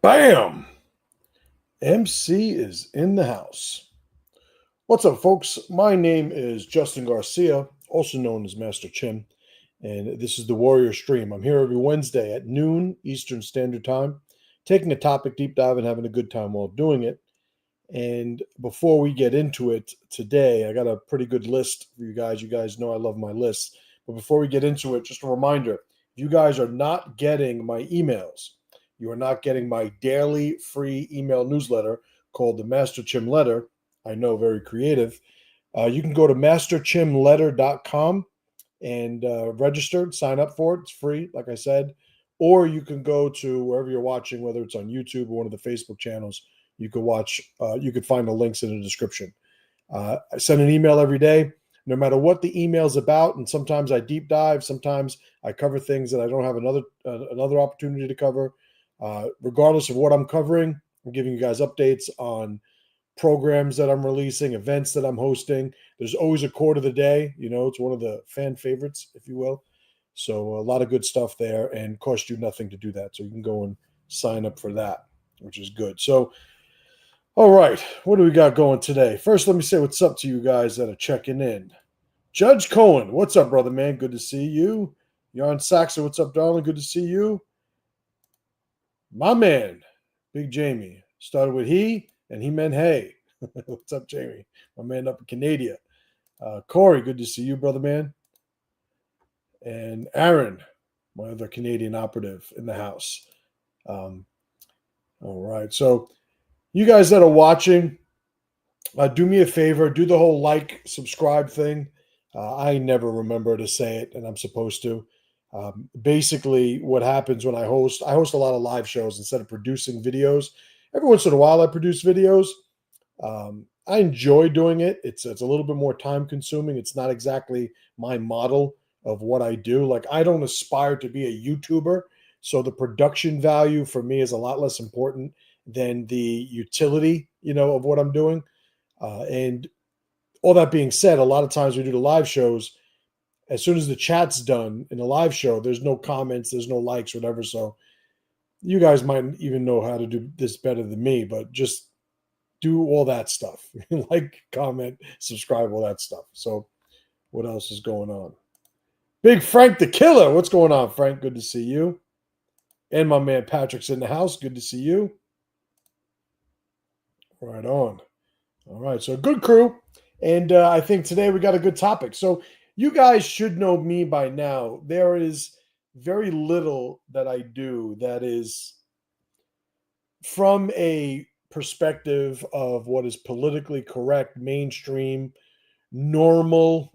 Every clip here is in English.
Bam! MC is in the house. What's up, folks? My name is Justin Garcia, also known as Master Chim, and this is the Warrior Stream. I'm here every Wednesday at noon Eastern Standard Time, taking a topic deep dive and having a good time while doing it. And before we get into it today, I got a pretty good list for you guys. You guys know I love my lists. But before we get into it, just a reminder, if you guys are not getting my emails, you are not getting my daily free email newsletter called the Master Chim Letter. I know, very creative. You can go to masterchimletter.com and register, sign up for it. It's free, like I said. Or you can go to wherever you're watching, whether it's on YouTube or one of the Facebook channels. You could watch. You could find the links in the description. I send an email every day, no matter what the email's about. And sometimes I deep dive. Sometimes I cover things that I don't have another opportunity to cover. Regardless of what I'm covering, I'm giving you guys updates on programs that I'm releasing, events that I'm hosting. There's always a quote of the day. It's one of the fan favorites, if you will. So a lot of good stuff there, and cost you nothing to do that. So you can go and sign up for that, which is good. So, all right, what do we got going today? First, let me say what's up to you guys that are checking in. Judge Cohen, what's up, brother man? Good to see you. Yarn Saxon, what's up, darling? Good to see you. My man, Big Jamie, started with he, and he meant hey. What's up, Jamie? My man up in Canada. Corey, good to see you, brother man. And Aaron, my other Canadian operative in the house. All right. So, you guys that are watching, do me a favor, do the whole like, subscribe thing. I never remember to say it, and I'm supposed to. Basically, what happens when I host a lot of live shows instead of producing videos. Every once in a while, I produce videos. I enjoy doing it. It's a little bit more time consuming. It's not exactly my model of what I do. Like, I don't aspire to be a YouTuber, so the production value for me is a lot less important than the utility, of what I'm doing. And all that being said, a lot of times we do the live shows. As soon as the chat's done in a live show, there's no comments, there's no likes, whatever. So you guys might even know how to do this better than me, but just do all that stuff. Like, comment, subscribe, all that stuff. So what else is going on? Big Frank the Killer. What's going on, Frank? Good to see you. And my man Patrick's in the house. Good to see you. Right on. All right. So good crew. And I think today we got a good topic. So you guys should know me by now. There is very little that I do that is from a perspective of what is politically correct, mainstream, normal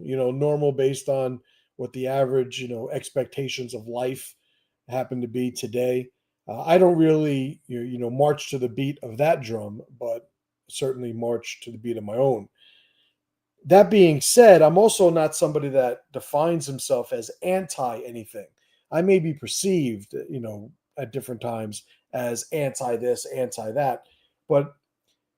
based on what the average, expectations of life happen to be today. I don't really, march to the beat of that drum, but certainly march to the beat of my own. That being said, I'm also not somebody that defines himself as anti anything. I may be perceived, at different times as anti this, anti that, but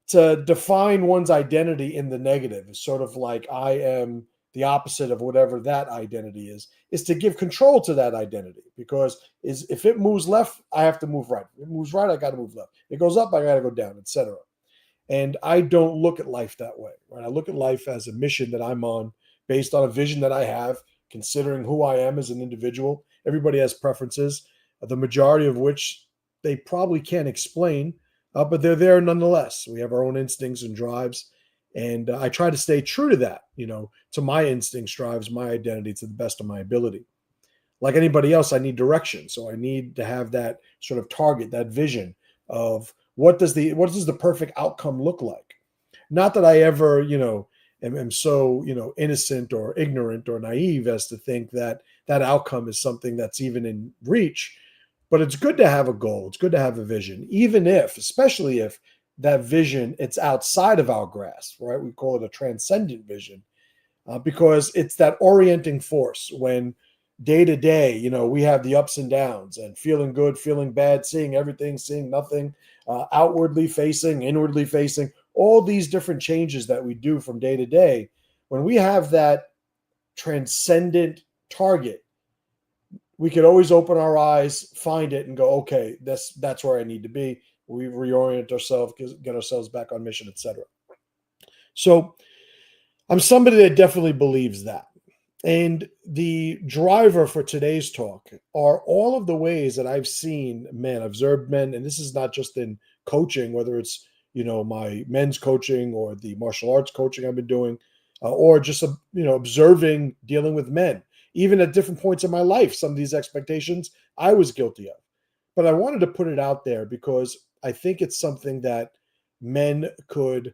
to define one's identity in the negative is sort of like I am the opposite of whatever that identity is to give control to that identity, because if it moves left, I have to move right. If it moves right, I got to move left. It goes up, I got to go down, etc. And I don't look at life that way, right? I look at life as a mission that I'm on based on a vision that I have, considering who I am as an individual. Everybody has preferences, the majority of which they probably can't explain, but they're there nonetheless. We have our own instincts and drives. And I try to stay true to that, to my instincts, drives, my identity to the best of my ability. Like anybody else, I need direction. So I need to have that sort of target, that vision of what does the perfect outcome look like? Not that I ever, am so, innocent or ignorant or naive as to think that that outcome is something that's even in reach, but it's good to have a goal. It's good to have a vision, especially if that vision, it's outside of our grasp, right? We call it a transcendent vision, because it's that orienting force when day to day, we have the ups and downs and feeling good, feeling bad, seeing everything, seeing nothing, outwardly facing, inwardly facing, all these different changes that we do from day to day. When we have that transcendent target, we could always open our eyes, find it, and go, okay, that's where I need to be. we reorient ourselves, get ourselves back on mission, etc. So I'm somebody that definitely believes that. And the driver for today's talk are all of the ways that I've seen men, observed men, and this is not just in coaching, whether it's my men's coaching or the martial arts coaching I've been doing, or just observing dealing with men, even at different points in my life. Some of these expectations I was guilty of, but I wanted to put it out there because I think it's something that men could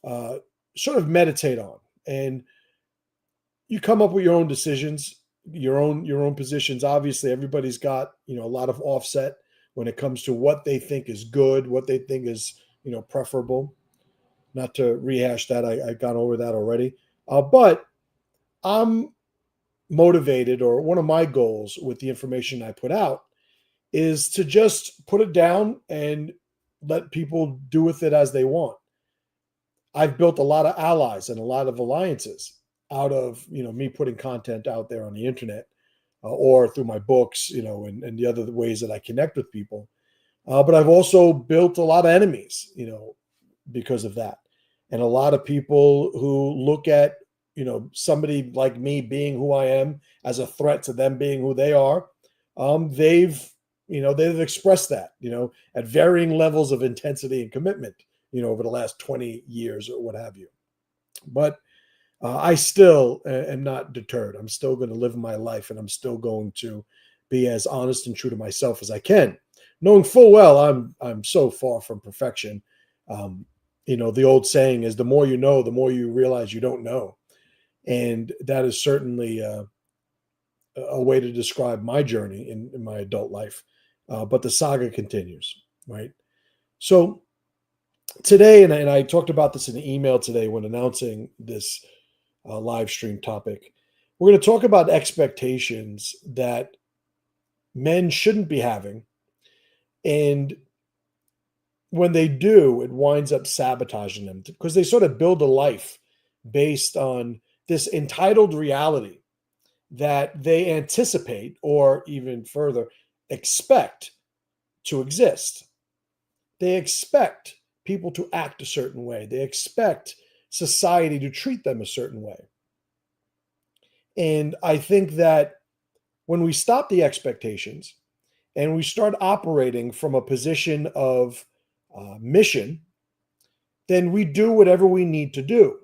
uh, sort of meditate on. And you come up with your own decisions, your own positions. Obviously, everybody's got a lot of offset when it comes to what they think is good, what they think is preferable. Not to rehash that, I got over that already. But I'm motivated, or one of my goals with the information I put out is to just put it down and let people do with it as they want. I've built a lot of allies and a lot of alliances out of me putting content out there on the internet, or through my books, and the other ways that I connect with people. But I've also built a lot of enemies, because of that, and a lot of people who look at somebody like me being who I am as a threat to them being who they are. They've expressed that at varying levels of intensity and commitment over the last 20 years or what have you. But I still am not deterred. I'm still going to live my life, and I'm still going to be as honest and true to myself as I can, knowing full well I'm so far from perfection. The old saying is, the more you know, the more you realize you don't know. And that is certainly a way to describe my journey in my adult life. But the saga continues, right? So today, and I talked about this in the email today when announcing this live stream topic, we're going to talk about expectations that men shouldn't be having. And when they do, it winds up sabotaging them because they sort of build a life based on this entitled reality that they anticipate, or even further, expect to exist. They expect people to act a certain way. They expect society to treat them a certain way. And I think that when we stop the expectations and we start operating from a position of mission, then we do whatever we need to do.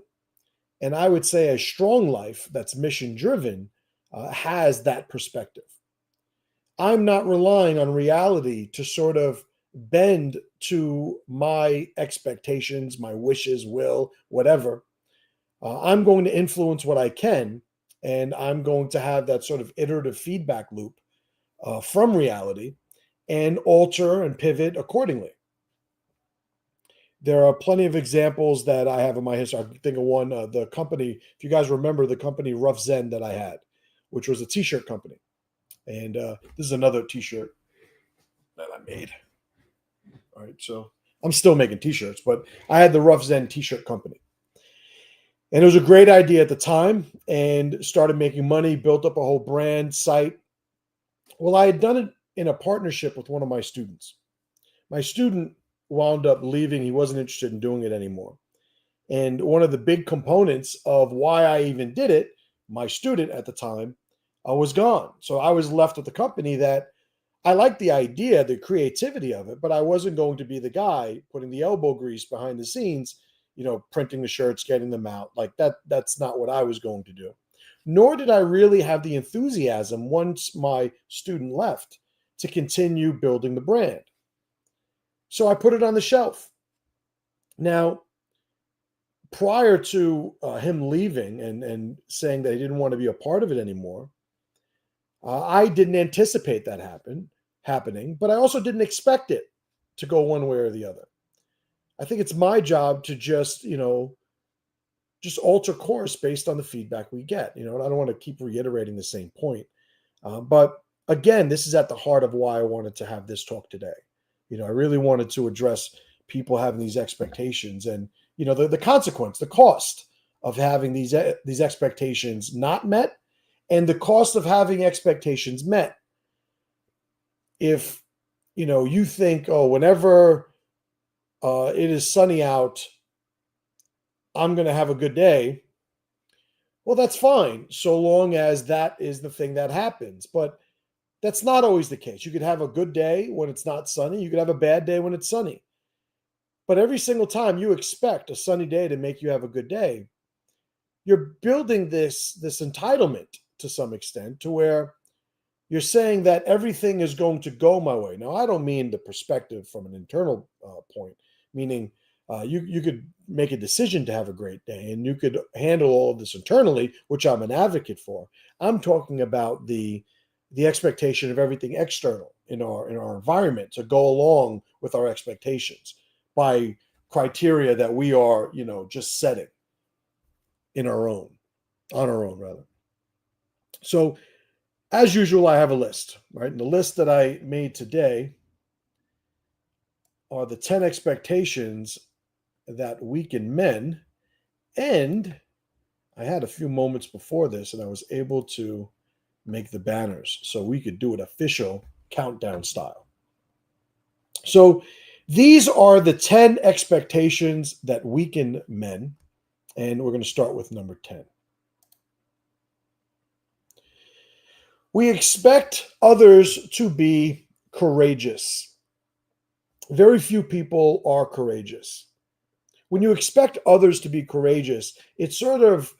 And I would say a strong life that's mission driven has that perspective. I'm not relying on reality to sort of bend to my expectations, my wishes, will, whatever. I'm going to influence what I can, and I'm going to have that sort of iterative feedback loop from reality and alter and pivot accordingly. There are plenty of examples that I have in my history. I think of one, the company, if you guys remember the company Rough Zen that I had, which was a t-shirt company. And this is another t-shirt that I made. All right, so I'm still making t-shirts, but I had the Rough Zen t-shirt company. And it was a great idea at the time, and started making money, built up a whole brand site. Well, I had done it in a partnership with one of my students. My student wound up leaving. He wasn't interested in doing it anymore. And one of the big components of why I even did it, my student at the time, was gone. So I was left with the company that I liked the idea, the creativity of it, but I wasn't going to be the guy putting the elbow grease behind the scenes, printing the shirts, getting them out. Like that's not what I was going to do. Nor did I really have the enthusiasm once my student left to continue building the brand. So I put it on the shelf. Now, prior to him leaving and saying that he didn't want to be a part of it anymore, I didn't anticipate that happening, but I also didn't expect it to go one way or the other. I think it's my job to just alter course based on the feedback we get. And I don't want to keep reiterating the same point. But again, this is at the heart of why I wanted to have this talk today. I really wanted to address people having these expectations and, the consequence, the cost of having these expectations not met, and the cost of having expectations met. If, you think, oh, whenever it is sunny out, I'm going to have a good day. Well, that's fine, so long as that is the thing that happens. But that's not always the case. You could have a good day when it's not sunny. You could have a bad day when it's sunny. But every single time you expect a sunny day to make you have a good day, you're building this entitlement to some extent to where you're saying that everything is going to go my way. Now, I don't mean the perspective from an internal point, meaning you could make a decision to have a great day and you could handle all of this internally, which I'm an advocate for. I'm talking about the expectation of everything external in our environment to go along with our expectations by criteria that we are, just setting in our own, on our own rather. So as usual, I have a list, right? And the list that I made today are the 10 expectations that weaken men. And I had a few moments before this and I was able to make the banners so we could do it official countdown style. So these are the 10 expectations that weaken men. And we're going to start with number 10. We expect others to be courageous. Very few people are courageous. When you expect others to be courageous, it sort of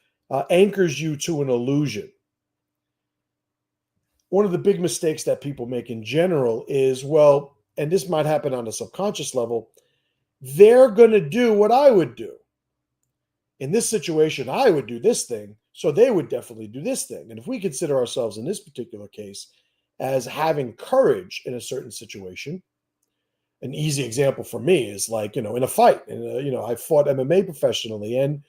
anchors you to an illusion. One of the big mistakes that people make in general is, well, and this might happen on a subconscious level, they're going to do what I would do. In this situation, I would do this thing, so they would definitely do this thing. And if we consider ourselves in this particular case as having courage in a certain situation, an easy example for me is like, in a fight. And, I fought MMA professionally, and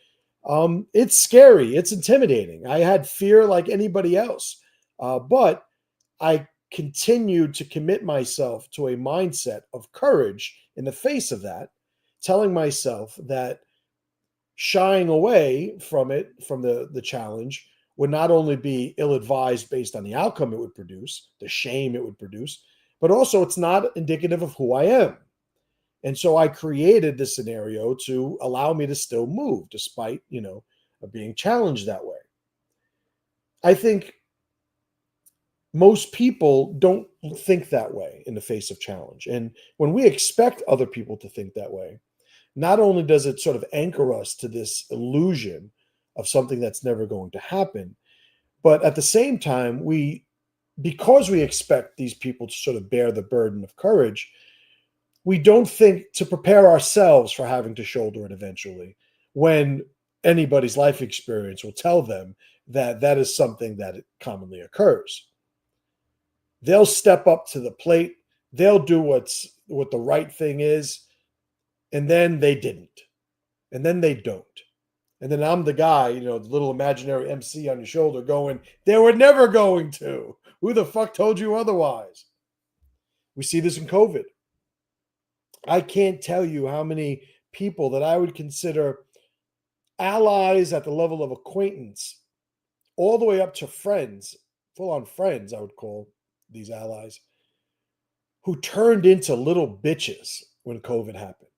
it's scary. It's intimidating. I had fear like anybody else. But I continued to commit myself to a mindset of courage in the face of that, telling myself that shying away from it, from the challenge, would not only be ill-advised based on the outcome it would produce, the shame it would produce, but also it's not indicative of who I am. And so I created this scenario to allow me to still move despite, of being challenged that way. I think most people don't think that way in the face of challenge. And when we expect other people to think that way, not only does it sort of anchor us to this illusion of something that's never going to happen, but at the same time, because we expect these people to sort of bear the burden of courage, we don't think to prepare ourselves for having to shoulder it eventually, when anybody's life experience will tell them that that is something that commonly occurs. They'll step up to the plate, they'll do what the right thing is, and then they didn't. And then they don't. And then I'm the guy, the little imaginary MC on your shoulder going, they were never going to. Who the fuck told you otherwise? We see this in COVID. I can't tell you how many people that I would consider allies at the level of acquaintance, all the way up to friends, full on friends, I would call these allies, who turned into little bitches when COVID happened.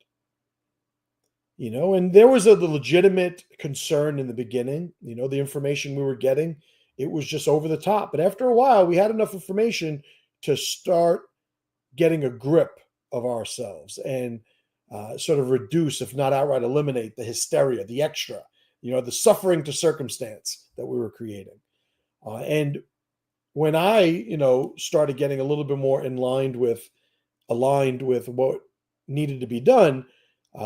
And there was a legitimate concern in the beginning, the information we were getting, it was just over the top. But after a while, we had enough information to start getting a grip of ourselves and sort of reduce, if not outright eliminate, the hysteria, the extra, the suffering to circumstance that we were creating. And when I, started getting a little bit more aligned with what needed to be done,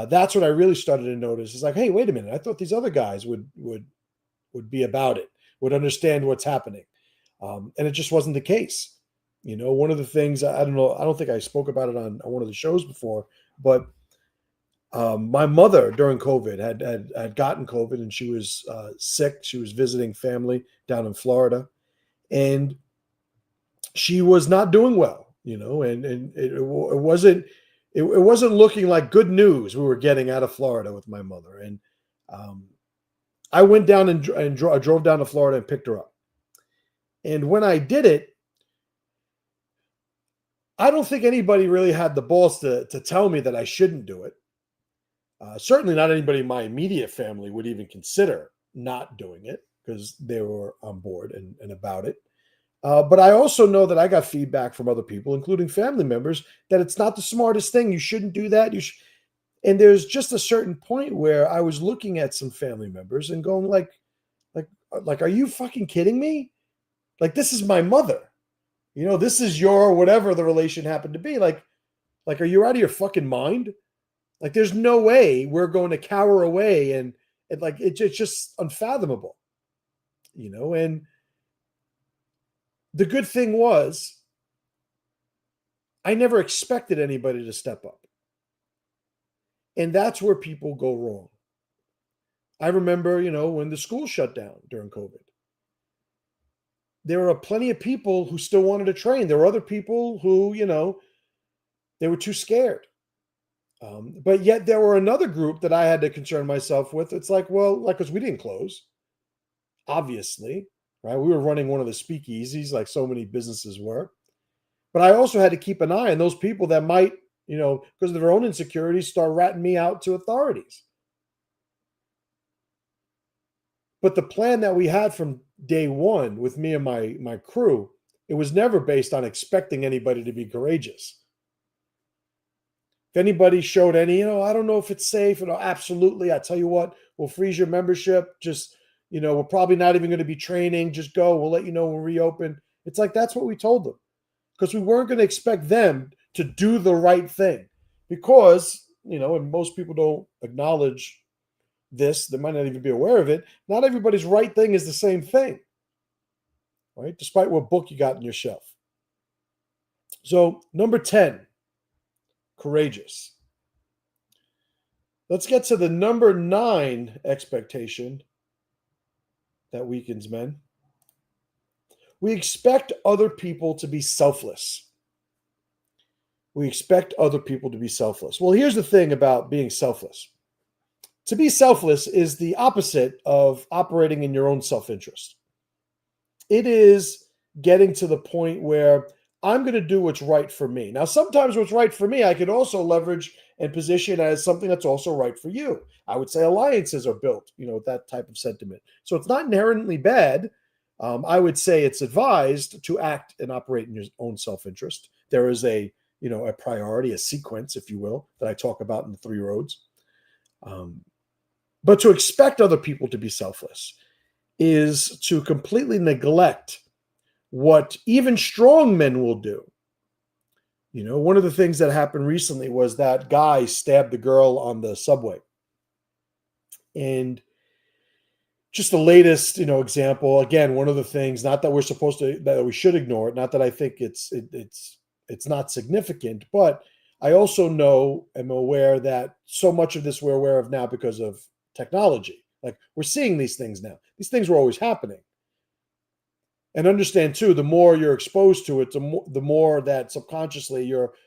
that's what I really started to notice. It's like, hey, wait a minute! I thought these other guys would be about it, would understand what's happening, and it just wasn't the case. One of the things, I don't know, I don't think I spoke about it on one of the shows before, but my mother during COVID had gotten COVID, and she was sick. She was visiting family down in Florida, and she was not doing well. And it wasn't looking like good news we were getting out of Florida with my mother. And I went down and drove down to Florida and picked her up. And when I did it, I don't think anybody really had the balls to tell me that I shouldn't do it. Certainly not anybody in my immediate family would even consider not doing it because they were on board and about it. But I also know that I got feedback from other people, including family members, that it's not the smartest thing. You shouldn't do that. And there's just a certain point where I was looking at some family members and going like, are you fucking kidding me? Like, this is my mother. This is your whatever the relation happened to be. Like, are you out of your fucking mind? Like, there's no way we're going to cower away and like it's just unfathomable. And the good thing was I never expected anybody to step up. And that's where people go wrong. I remember, when the school shut down during COVID, there were plenty of people who still wanted to train. There were other people who, they were too scared. But yet there were another group that I had to concern myself with. It's like, well, because we didn't close, obviously, right? We were running one of the speakeasies like so many businesses were. But I also had to keep an eye on those people that might, because of their own insecurities, start ratting me out to authorities. But the plan that we had from day one with me and my crew, it was never based on expecting anybody to be courageous. If anybody showed any, I don't know if it's safe, absolutely. I tell you what, we'll freeze your membership. Just, we're probably not even going to be training. Just go. We'll let you know when we reopen. It's like, that's what we told them. Because we weren't going to expect them to do the right thing. Because, and most people don't acknowledge this, they might not even be aware of it. Not everybody's right thing is the same thing, right? Despite what book you got on your shelf. So, number 10, courageous. Let's get to the number 9 expectation that weakens men. We expect other people to be selfless. We expect other people to be selfless. Well, here's the thing about being selfless. To be selfless is the opposite of operating in your own self-interest. It is getting to the point where I'm going to do what's right for me. Now, sometimes what's right for me, I could also leverage and position as something that's also right for you. I would say alliances are built, with that type of sentiment. So it's not inherently bad. I would say it's advised to act and operate in your own self-interest. There is a priority, a sequence, if you will, that I talk about in the 3 roads. But to expect other people to be selfless is to completely neglect what even strong men will do. One of the things that happened recently was that guy stabbed the girl on the subway. And just the latest, example, again, one of the things, not that that we should ignore it, not that I think it's not significant, but I also am aware that so much of this we're aware of now because of technology. Like, we're seeing these things now. These things were always happening. And understand too, the more you're exposed to it, the more that subconsciously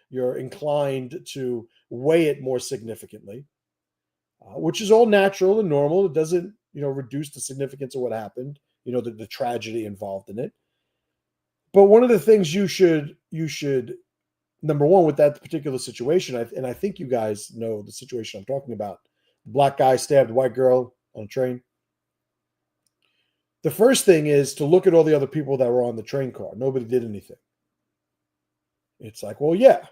you're inclined to weigh it more significantly, which is all natural and normal. It doesn't reduce the significance of what happened, the tragedy involved in it. But one of the things you should number one, with that particular situation, and I think you guys know the situation I'm talking about. Black guy stabbed a white girl on a train. The first thing is to look at all the other people that were on the train car. Nobody did anything. It's like, well, yeah.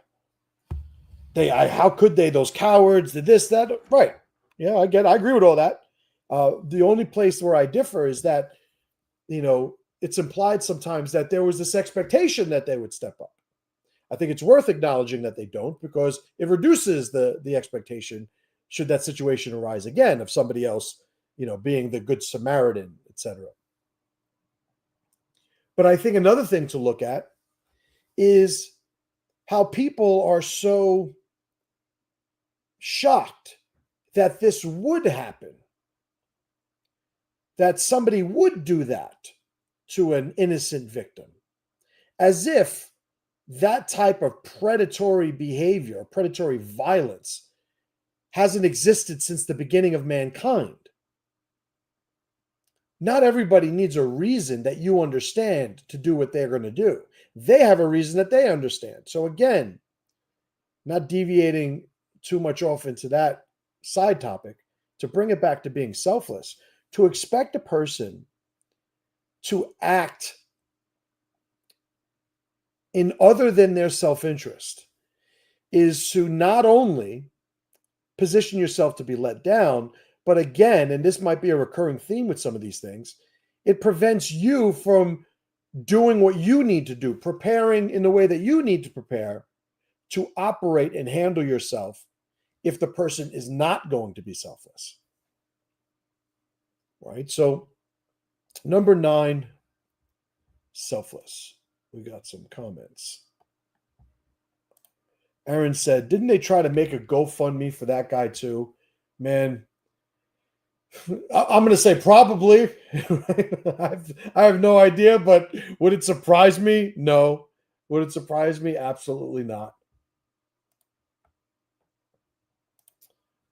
How could they? Those cowards did this, that. Right. Yeah, I agree with all that. The only place where I differ is that, it's implied sometimes that there was this expectation that they would step up. I think it's worth acknowledging that they don't, because it reduces the expectation should that situation arise again of somebody else, being the good Samaritan, etc. But I think another thing to look at is how people are so shocked that this would happen, that somebody would do that to an innocent victim, as if that type of predatory behavior, predatory violence, hasn't existed since the beginning of mankind. Not everybody needs a reason that you understand to do what they're going to do. They have a reason that they understand. So again, not deviating too much off into that side topic, to bring it back to being selfless, to expect a person to act in other than their self-interest is to not only position yourself to be let down, but again, and this might be a recurring theme with some of these things, it prevents you from doing what you need to do, preparing in the way that you need to prepare to operate and handle yourself if the person is not going to be selfless. Right? So, number 9, selfless. We got some comments. Aaron said, didn't they try to make a GoFundMe for that guy too? Man, I'm going to say probably. I have no idea, but would it surprise me? No. Would it surprise me? Absolutely not.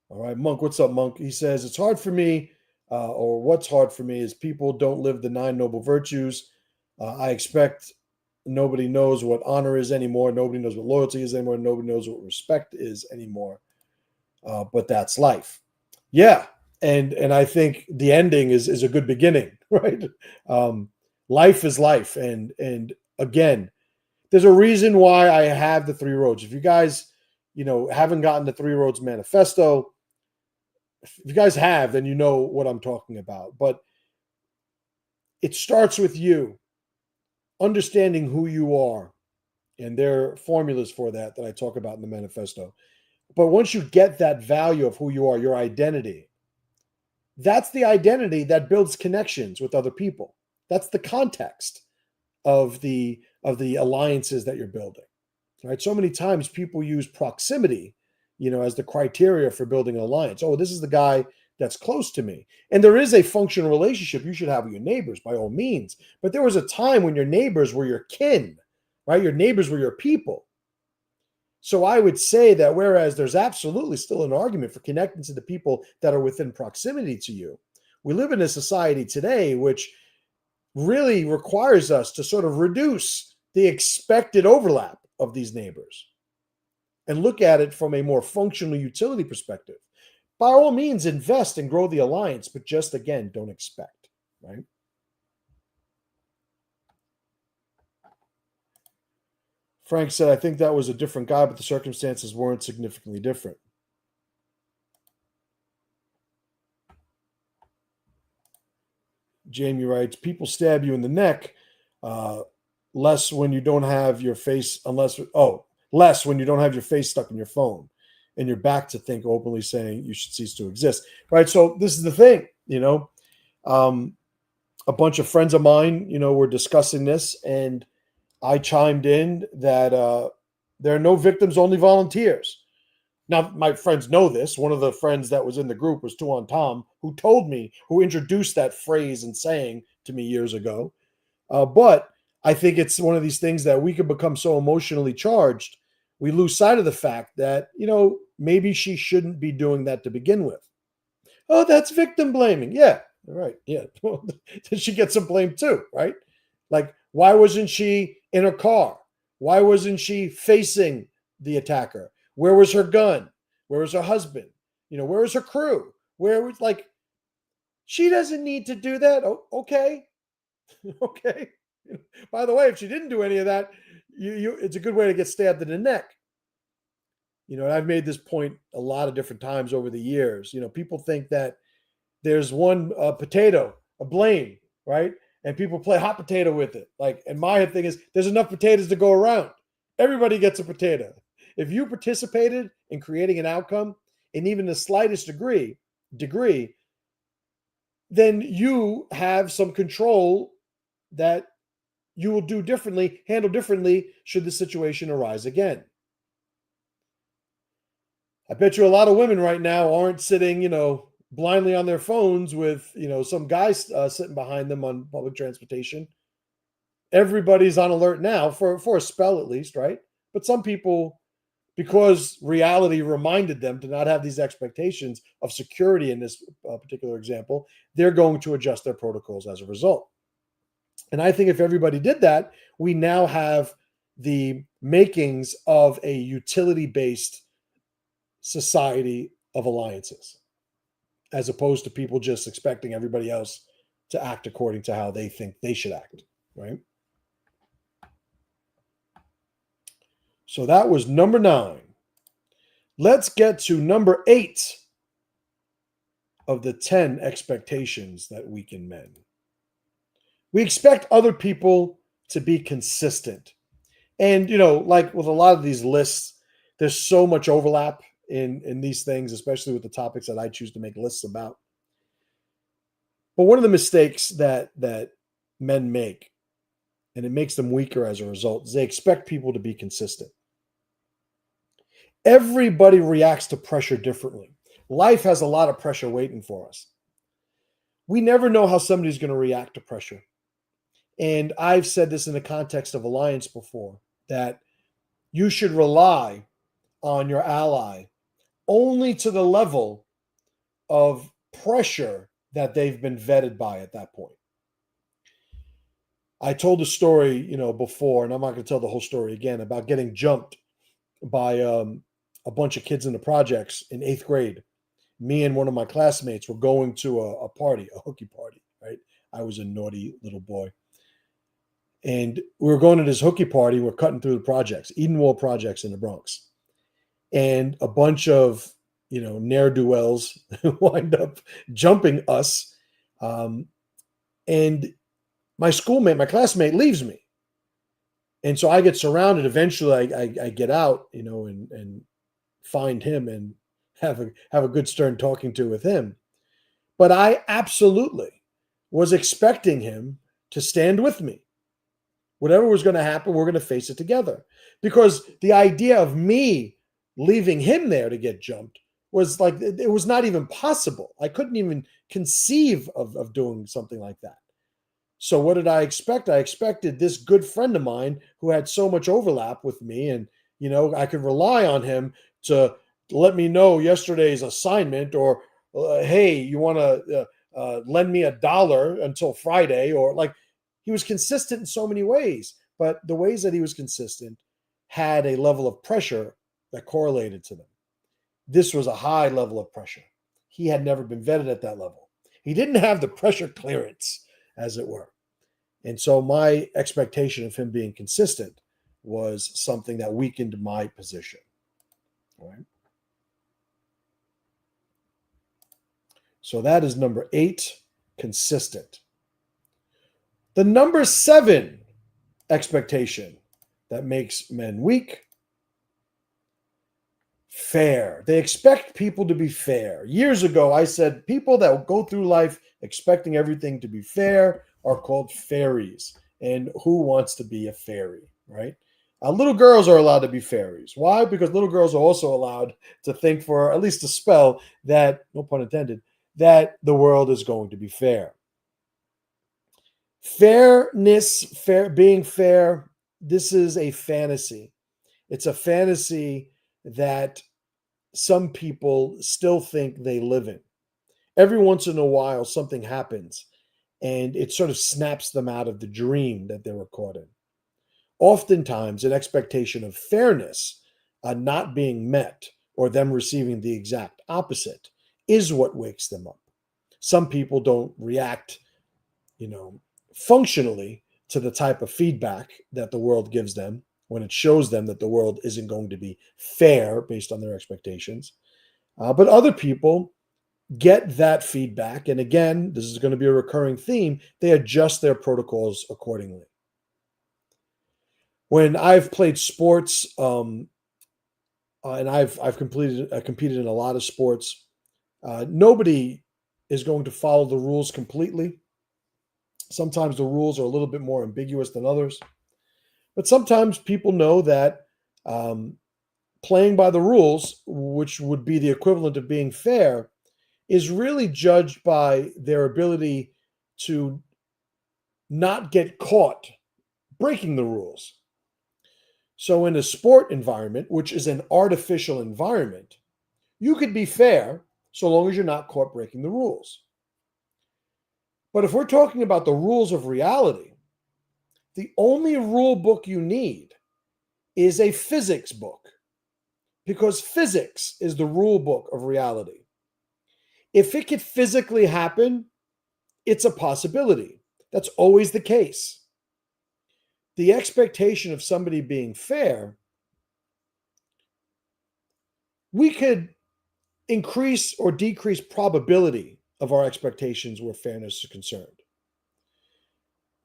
All right, Monk, what's up, Monk? He says, it's hard for me, or what's hard for me is people don't live the 9 noble virtues. I expect nobody knows what honor is anymore. Nobody knows what loyalty is anymore. Nobody knows what respect is anymore. But that's life. Yeah. And I think the ending is a good beginning, right? Life is life. And again, there's a reason why I have the 3 roads. If you guys, haven't gotten the 3 roads manifesto, if you guys have, then you know what I'm talking about. But it starts with you understanding who you are. And there are formulas for that I talk about in the manifesto. But once you get that value of who you are, your identity, that's the identity that builds connections with other people. That's the context of the alliances that you're building. Right? So many times people use proximity, as the criteria for building an alliance. Oh, this is the guy that's close to me. And there is a functional relationship you should have with your neighbors by all means. But there was a time when your neighbors were your kin, right? Your neighbors were your people. So I would say that whereas there's absolutely still an argument for connecting to the people that are within proximity to you, we live in a society today which really requires us to sort of reduce the expected overlap of these neighbors and look at it from a more functional utility perspective. By all means, invest and grow the alliance, but just, again, don't expect, right? Frank said, I think that was a different guy, but the circumstances weren't significantly different. Jamie writes, people stab you in the neck, less when you don't have your face, less when you don't have your face stuck in your phone and your back to think openly saying you should cease to exist, right? So this is the thing, a bunch of friends of mine, were discussing this, and I chimed in that there are no victims, only volunteers. Now, my friends know this. One of the friends that was in the group was Tuan Tom, who introduced that phrase and saying to me years ago. But I think it's one of these things that we could become so emotionally charged, we lose sight of the fact that, maybe she shouldn't be doing that to begin with. Oh, that's victim blaming. Yeah, right. Yeah. She gets some blame too, right? Like, why wasn't she in her car? Why wasn't she facing the attacker? Where was her gun? Where was her husband? Where was her crew? Where was, she doesn't need to do that. Oh, okay. Okay. By the way, if she didn't do any of that, it's a good way to get stabbed in the neck. And I've made this point a lot of different times over the years. People think that there's one potato, a blame, right? And people play hot potato with it. And my thing is, there's enough potatoes to go around. Everybody gets a potato. If you participated in creating an outcome in even the slightest degree, then you have some control that you will do differently, handle differently should the situation arise again. I bet you a lot of women right now aren't sitting, blindly on their phones with, some guys sitting behind them on public transportation. Everybody's on alert now for a spell at least, right? But some people, because reality reminded them to not have these expectations of security in this particular example, they're going to adjust their protocols as a result. And I think if everybody did that, we now have the makings of a utility-based society of alliances, as opposed to people just expecting everybody else to act according to how they think they should act, right? So that was number 9. Let's get to number 8 of the 10 expectations that weaken men. We expect other people to be consistent. And, like with a lot of these lists, there's so much overlap in these things, especially with the topics that I choose to make lists about. But one of the mistakes that men make, and it makes them weaker as a result, is they expect people to be consistent. Everybody reacts to pressure differently. Life has a lot of pressure waiting for us. We never know how somebody's going to react to pressure. And I've said this in the context of alliance before, that you should rely on your ally only to the level of pressure that they've been vetted by at that point. I told a story, before, and I'm not going to tell the whole story again, about getting jumped by a bunch of kids in the projects in 8th grade. Me and one of my classmates were going to a party, a hooky party, right? I was a naughty little boy. And we were going to this hooky party. We're cutting through the projects, Edenwald projects in the Bronx. And a bunch of, ne'er-do-wells wind up jumping us. And my classmate leaves me. And so I get surrounded. Eventually I get out, and find him and have a good stern talking to with him. But I absolutely was expecting him to stand with me. Whatever was going to happen, we're going to face it together. Because the idea of me leaving him there to get jumped was like, it was not even possible. I couldn't even conceive of doing something like that. So what did I expect? I expected this good friend of mine who had so much overlap with me, and, I could rely on him to let me know yesterday's assignment, or, hey, you want to lend me $1 until Friday, or like, he was consistent in so many ways, but the ways that he was consistent had a level of pressure that correlated to them. This was a high level of pressure. He had never been vetted at that level. He didn't have the pressure clearance, as it were. And so my expectation of him being consistent was something that weakened my position. All right. So that is number 8, consistent. The number 7 expectation that makes men weak: fair. They expect people to be fair. Years ago, I said people that go through life expecting everything to be fair are called fairies. And who wants to be a fairy, right? Little girls are allowed to be fairies. Why? Because little girls are also allowed to think, for at least a spell, that, no pun intended, that the world is going to be fair. Fairness, being fair, this is a fantasy. It's a fantasy that some people still think they live in. Every once in a while, something happens, and it sort of snaps them out of the dream that they were caught in. Oftentimes, an expectation of fairness not being met, or them receiving the exact opposite, is what wakes them up. Some people don't react, functionally to the type of feedback that the world gives them when it shows them that the world isn't going to be fair based on their expectations. But other people get that feedback. And again, this is going to be a recurring theme. They adjust their protocols accordingly. When I've played sports, and I've competed in a lot of sports, nobody is going to follow the rules completely. Sometimes the rules are a little bit more ambiguous than others. But sometimes people know that playing by the rules, which would be the equivalent of being fair, is really judged by their ability to not get caught breaking the rules. So in a sport environment, which is an artificial environment, you could be fair so long as you're not caught breaking the rules. But if we're talking about the rules of reality, the only rule book you need is a physics book. because physics is the rule book of reality. If it could physically happen, it's a possibility. That's always the case. The expectation of somebody being fair, we could increase or decrease probability of our expectations where fairness is concerned.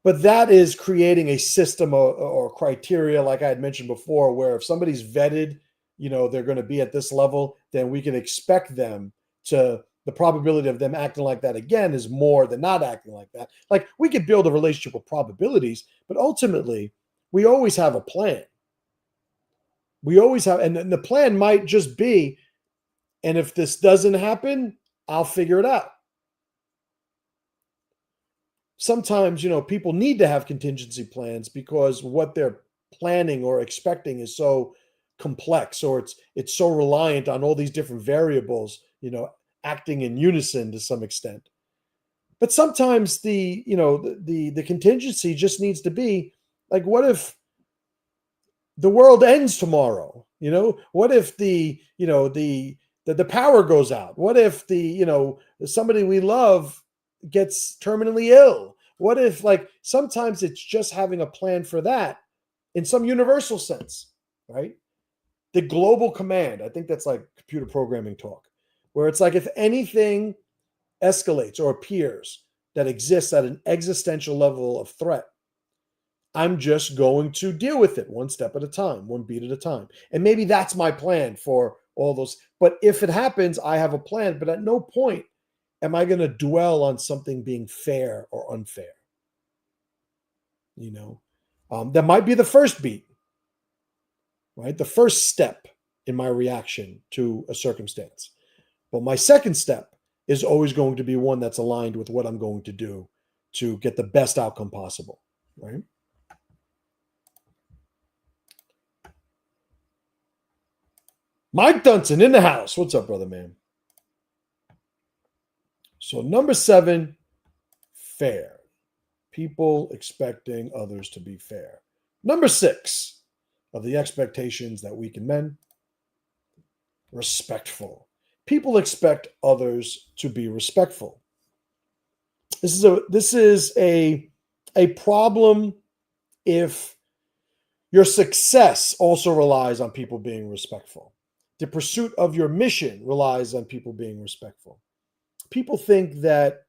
But that is creating a system or criteria, like I had mentioned before, where if somebody's vetted, they're going to be at this level, then we can expect them to, the probability of them acting like that again is more than not acting like that. Like, we could build a relationship with probabilities, but ultimately, we always have a plan. We always have, and the plan might just be, and if this doesn't happen, I'll figure it out. Sometimes, people need to have contingency plans because what they're planning or expecting is so complex, or it's so reliant on all these different variables, acting in unison to some extent. But sometimes the contingency just needs to be like, what if the world ends tomorrow? What if the power goes out? What if somebody we love gets terminally ill? What if, like, sometimes it's just having a plan for that in some universal sense, right? The global command, I think that's like computer programming talk, where it's like, if anything escalates or appears that exists at an existential level of threat, I'm just going to deal with it one step at a time, one beat at a time. And maybe that's my plan for all those. But if it happens, I have a plan. But at no point am I going to dwell on something being fair or unfair. That might be the first beat, right? The first step in my reaction to a circumstance. But my second step is always going to be one that's aligned with what I'm going to do to get the best outcome possible, right? Mike Dunson in the house. What's up, brother, man? So number 7, fair. People expecting others to be fair. Number 6 of the expectations that weaken men, respectful. People expect others to be respectful. This is a problem if your success also relies on people being respectful. The pursuit of your mission relies on people being respectful. People think that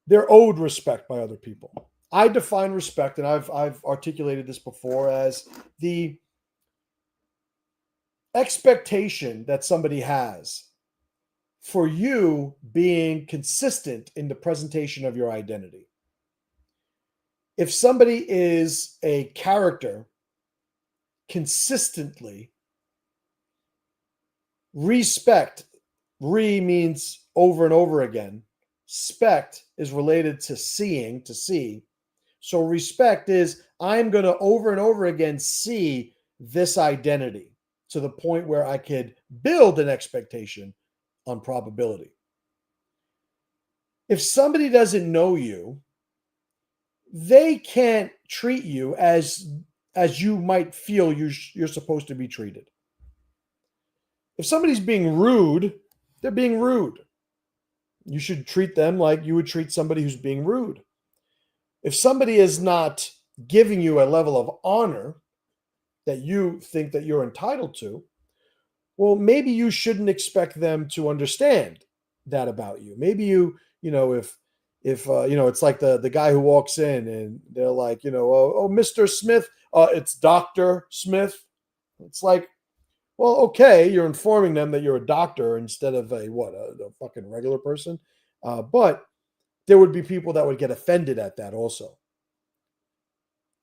they're owed respect by other people. I define respect, and I've articulated this before, as the expectation that somebody has for you being consistent in the presentation of your identity. If somebody is a character consistently, respect, means over and over again. Spect is related to seeing, to see. So respect is, I'm going to over and over again see this identity to the point where I could build an expectation on probability. If somebody doesn't know you, they can't treat you as you might feel you're supposed to be treated. If somebody's being rude, they're being rude. You should treat them like you would treat somebody who's being rude. If somebody is not giving you a level of honor that you think that you're entitled to, well, maybe you shouldn't expect them to understand that about you. Maybe if it's like the guy who walks in and they're like, oh, Mr. Smith, it's Dr. Smith. It's like, well, okay, you're informing them that you're a doctor instead of a fucking regular person. But there would be people that would get offended at that also.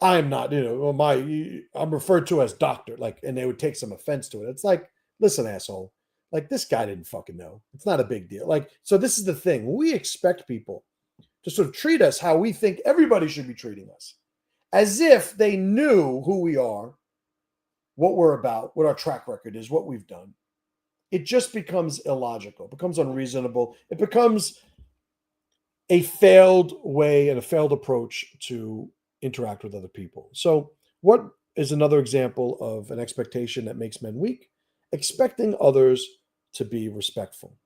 I'm not, I'm referred to as doctor, like, and they would take some offense to it. It's like, listen, asshole, like, this guy didn't fucking know. It's not a big deal. Like, so this is the thing. We expect people to sort of treat us how we think everybody should be treating us, as if they knew who we are, what we're about, what our track record is, what we've done. It just becomes illogical, becomes unreasonable. It becomes a failed way and a failed approach to interact with other people. So what is another example of an expectation that makes men weak, expecting others to be respectful.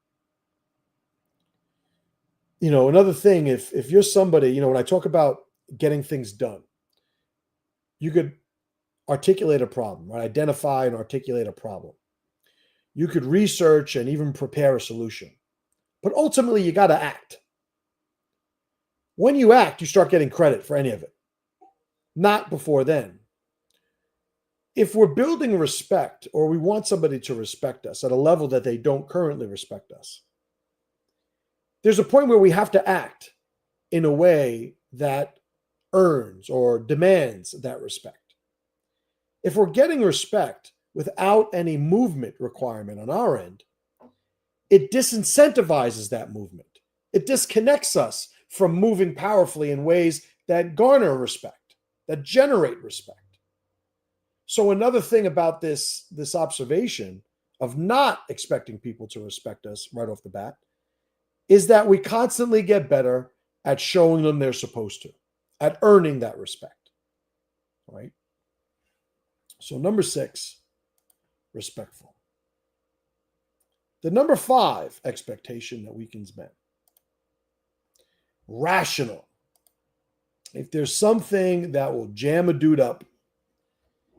Another thing, if you're somebody, when I talk about getting things done, you could articulate a problem, right? Identify and articulate a problem. You could research and even prepare a solution. But ultimately, you got to act. When you act, you start getting credit for any of it. Not before then. If we're building respect, or we want somebody to respect us at a level that they don't currently respect us, there's a point where we have to act in a way that earns or demands that respect. If we're getting respect without any movement requirement on our end, it disincentivizes that movement. It disconnects us from moving powerfully in ways that garner respect, that generate respect. So another thing about this observation of not expecting people to respect us right off the bat is that we constantly get better at showing them they're supposed to, at earning that respect, right? So number 6, respectful. The number 5 expectation that weakens men, rational. If there's something that will jam a dude up,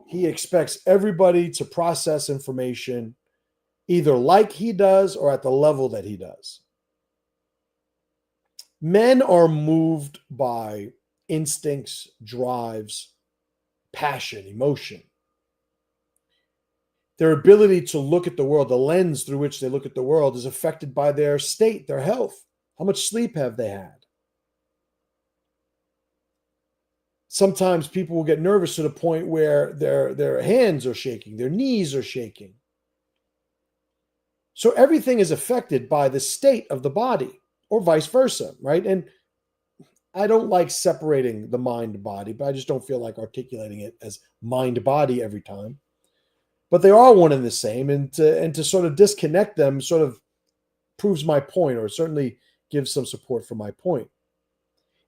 he expects everybody to process information either like he does or at the level that he does. Men are moved by instincts, drives, passion, emotion. Their ability to look at the world, the lens through which they look at the world, is affected by their state, their health. How much sleep have they had? Sometimes people will get nervous to the point where their hands are shaking, their knees are shaking. So everything is affected by the state of the body, or vice versa, right? And I don't like separating the mind-body, but I just don't feel like articulating it as mind-body every time. But they are one and the same, and to sort of disconnect them sort of proves my point, or certainly gives some support for my point.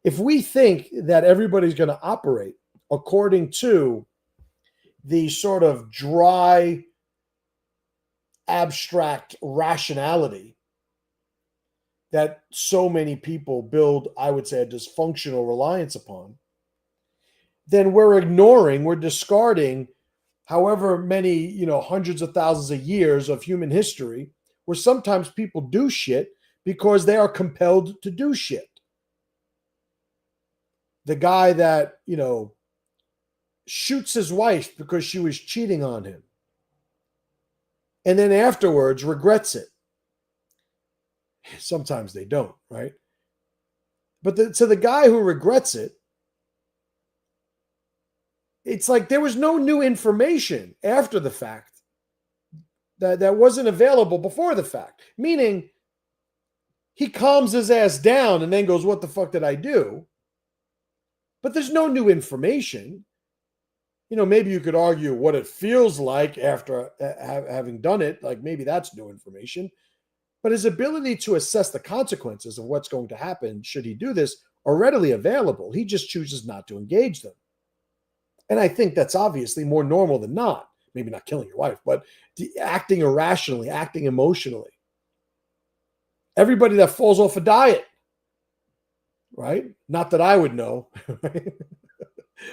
If we think that everybody's going to operate according to the sort of dry, abstract rationality that so many people build, I would say, a dysfunctional reliance upon, then we're discarding however many, hundreds of thousands of years of human history where sometimes people do shit because they are compelled to do shit. The guy that, shoots his wife because she was cheating on him, and then afterwards regrets it. Sometimes they don't, right? But the guy who regrets it, it's like there was no new information after the fact that wasn't available before the fact. Meaning, he calms his ass down and then goes, "What the fuck did I do?" But there's no new information. Maybe you could argue what it feels like after having done it. Like maybe that's new information. But his ability to assess the consequences of what's going to happen should he do this are readily available. He just chooses not to engage them. And I think that's obviously more normal than not. Maybe not killing your wife, but acting irrationally, acting emotionally. Everybody that falls off a diet, right? Not that I would know, right?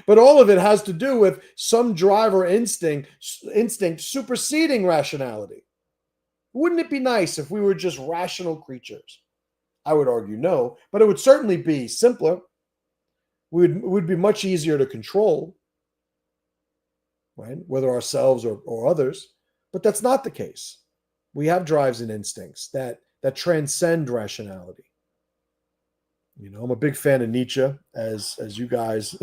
But all of it has to do with some drive or instinct superseding rationality. Wouldn't it be nice if we were just rational creatures? I would argue no, but it would certainly be simpler. It would be much easier to control, right? Whether ourselves or others. But that's not the case. We have drives and instincts that transcend rationality. I'm a big fan of Nietzsche, as you guys,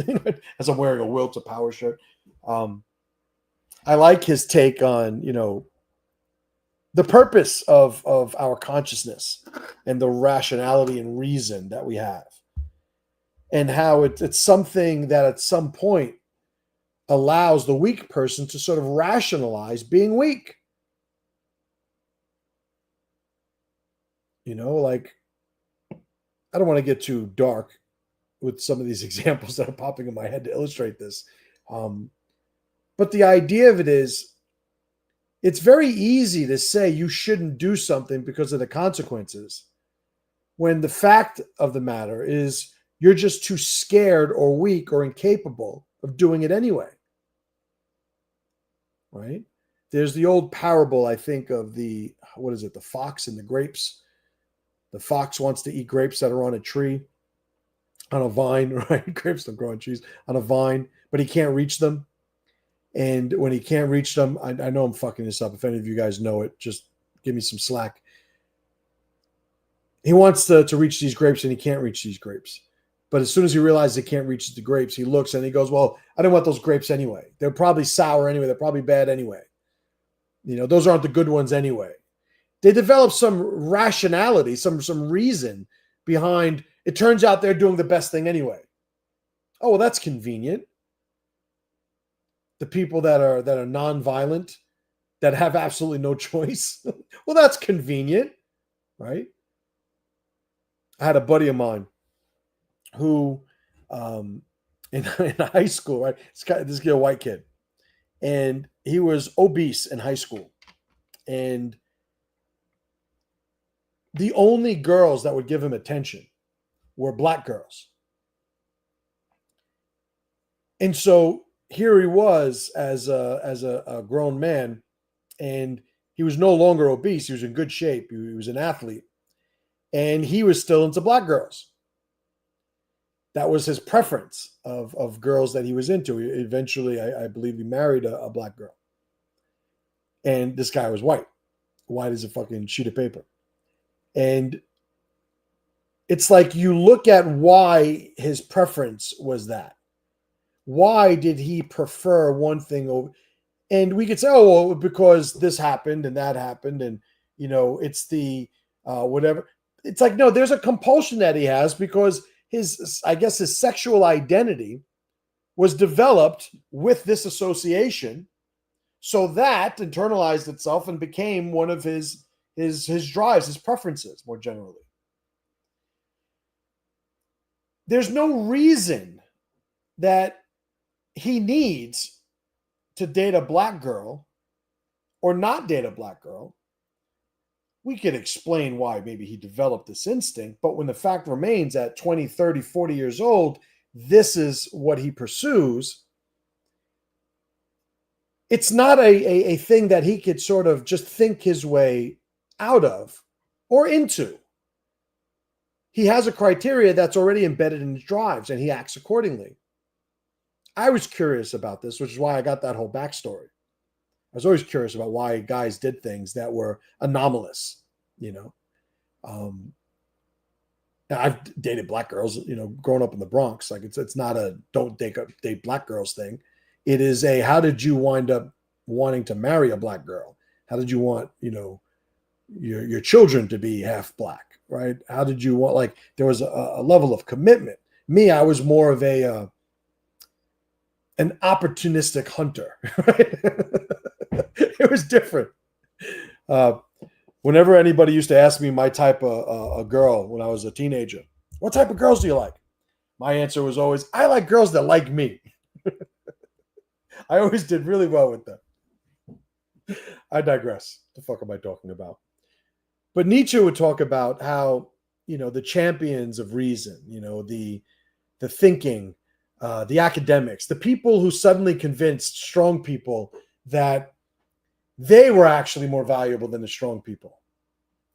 as I'm wearing a Will to Power shirt. I like his take on, the purpose of our consciousness and the rationality and reason that we have, and how it's something that at some point allows the weak person to sort of rationalize being weak. Like, I don't want to get too dark with some of these examples that are popping in my head to illustrate this. But the idea of it is, it's very easy to say you shouldn't do something because of the consequences, when the fact of the matter is you're just too scared or weak or incapable of doing it anyway. Right? There's the old parable, I think, of the, what is it, the fox and the grapes. The fox wants to eat grapes that are on a tree, on a vine, right? Grapes don't grow on trees, on a vine, but he can't reach them. And when he can't reach them, I know I'm fucking this up. If any of you guys know it, just give me some slack. He wants to reach these grapes and he can't reach these grapes. But as soon as he realizes he can't reach the grapes, he looks and he goes, well, I didn't want those grapes anyway. They're probably sour anyway. They're probably bad anyway. Those aren't the good ones anyway. They develop some rationality, some reason behind, it turns out they're doing the best thing anyway. Oh, well, that's convenient. The people that are nonviolent, that have absolutely no choice. Well, that's convenient, right? I had a buddy of mine who, in high school, right? This kid, a white kid, and he was obese in high school, and the only girls that would give him attention were black girls. And so here he was as a grown man, and he was no longer obese. He was in good shape. He was an athlete, and he was still into black girls. That was his preference of girls that he was into. Eventually, I believe he married a black girl. And this guy was white as a fucking sheet of paper. And it's like, you look at why his preference was that. Why did he prefer one thing over? And we could say, oh, well, because this happened and that happened. And, it's the whatever. It's like, no, there's a compulsion that he has because his sexual identity was developed with this association. So that internalized itself and became one of his drives, his preferences more generally. There's no reason that he needs to date a black girl or not date a black girl. We could explain why maybe he developed this instinct, but when the fact remains at 20, 30, 40 years old, this is what he pursues. It's not a thing that he could sort of just think his way out of or into. He has a criteria that's already embedded in his drives, and he acts accordingly. I was curious about this, which is why I got that whole backstory. I was always curious about why guys did things that were anomalous, I've dated black girls, growing up in the Bronx. Like it's not a don't date black girls thing. It is a, how did you wind up wanting to marry a black girl? How did you want, your children to be half black, right? How did you want, like, there was a level of commitment. Me, I was more of an opportunistic hunter. Right? It was different. Whenever anybody used to ask me my type of a girl when I was a teenager, what type of girls do you like? My answer was always, I like girls that like me. I always did really well with them. I digress. What the fuck am I talking about? But Nietzsche would talk about how, the champions of reason, the thinking, the academics, the people who suddenly convinced strong people that they were actually more valuable than the strong people.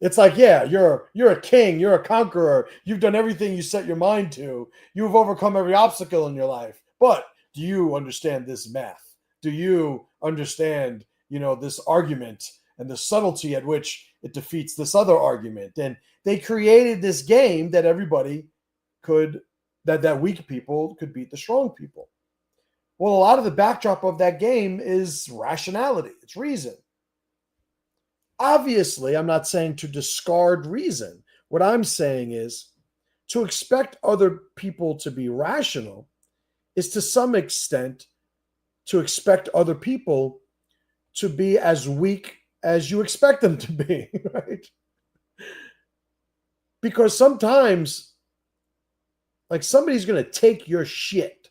It's like, yeah, you're a king, you're a conqueror, you've done everything you set your mind to, you've overcome every obstacle in your life. But do you understand this math? Do you understand, this argument and the subtlety at which it defeats this other argument? And they created this game that everybody could, that weak people could beat the strong people. Well, a lot of the backdrop of that game is rationality. It's reason. Obviously, I'm not saying to discard reason. What I'm saying is to expect other people to be rational is to some extent to expect other people to be as weak as you expect them to be, right? Because sometimes, like, somebody's going to take your shit.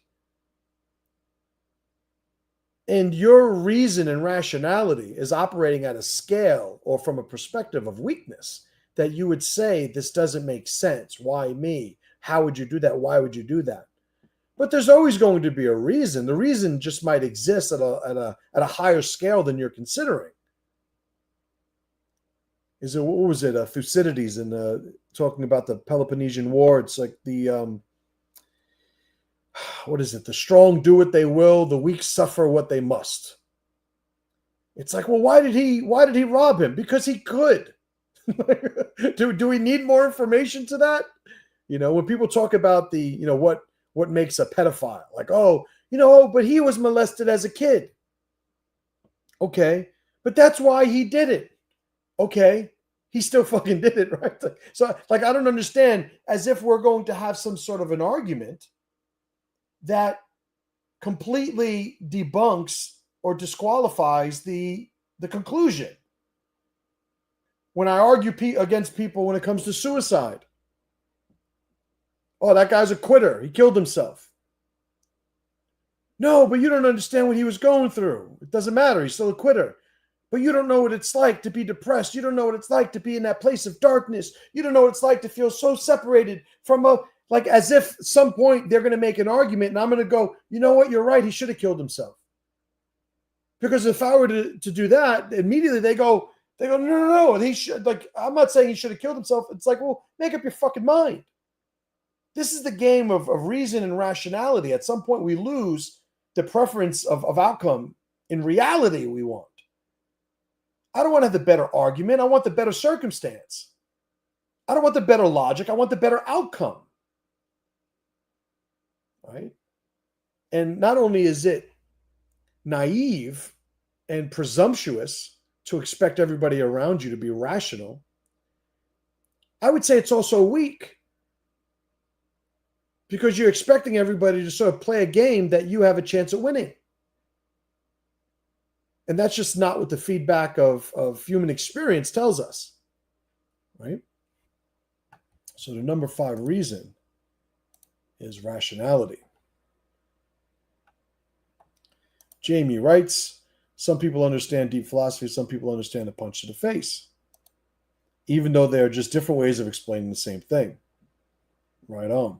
and your reason and rationality is operating at a scale or from a perspective of weakness, that you would say, this doesn't make sense. Why me? How would you do that? Why would you do that? But there's always going to be a reason. The reason just might exist at a higher scale than you're considering. Is it, what was it? Thucydides and talking about the Peloponnesian War. It's like the what is it? The strong do what they will, the weak suffer what they must. It's like, well, why did he rob him? Because he could. do we need more information to that? When people talk about the, what makes a pedophile, like, oh, but he was molested as a kid. Okay, but that's why he did it. Okay, he still fucking did it, right? So, like, I don't understand, as if we're going to have some sort of an argument that completely debunks or disqualifies the conclusion. When I argue against people when it comes to suicide, oh, that guy's a quitter. He killed himself. No, but you don't understand what he was going through. It doesn't matter. He's still a quitter. But you don't know what it's like to be depressed. You don't know what it's like to be in that place of darkness. You don't know what it's like to feel so separated from like, as if at some point they're going to make an argument and I'm going to go, you know what, you're right. He should have killed himself. Because if I were to do that, immediately they go, no. And he should, like, I'm not saying he should have killed himself. It's like, well, make up your fucking mind. This is the game of reason and rationality. At some point we lose the preference of outcome. In reality, we want. I don't want to have the better argument. I want the better circumstance. I don't want the better logic. I want the better outcome. Right? And not only is it naive and presumptuous to expect everybody around you to be rational, I would say it's also weak, because you're expecting everybody to sort of play a game that you have a chance at winning. And that's just not what the feedback of human experience tells us, right? So the number 5 reason is rationality. Jamie writes, some people understand deep philosophy, some people understand a punch to the face, even though they are just different ways of explaining the same thing. Right on.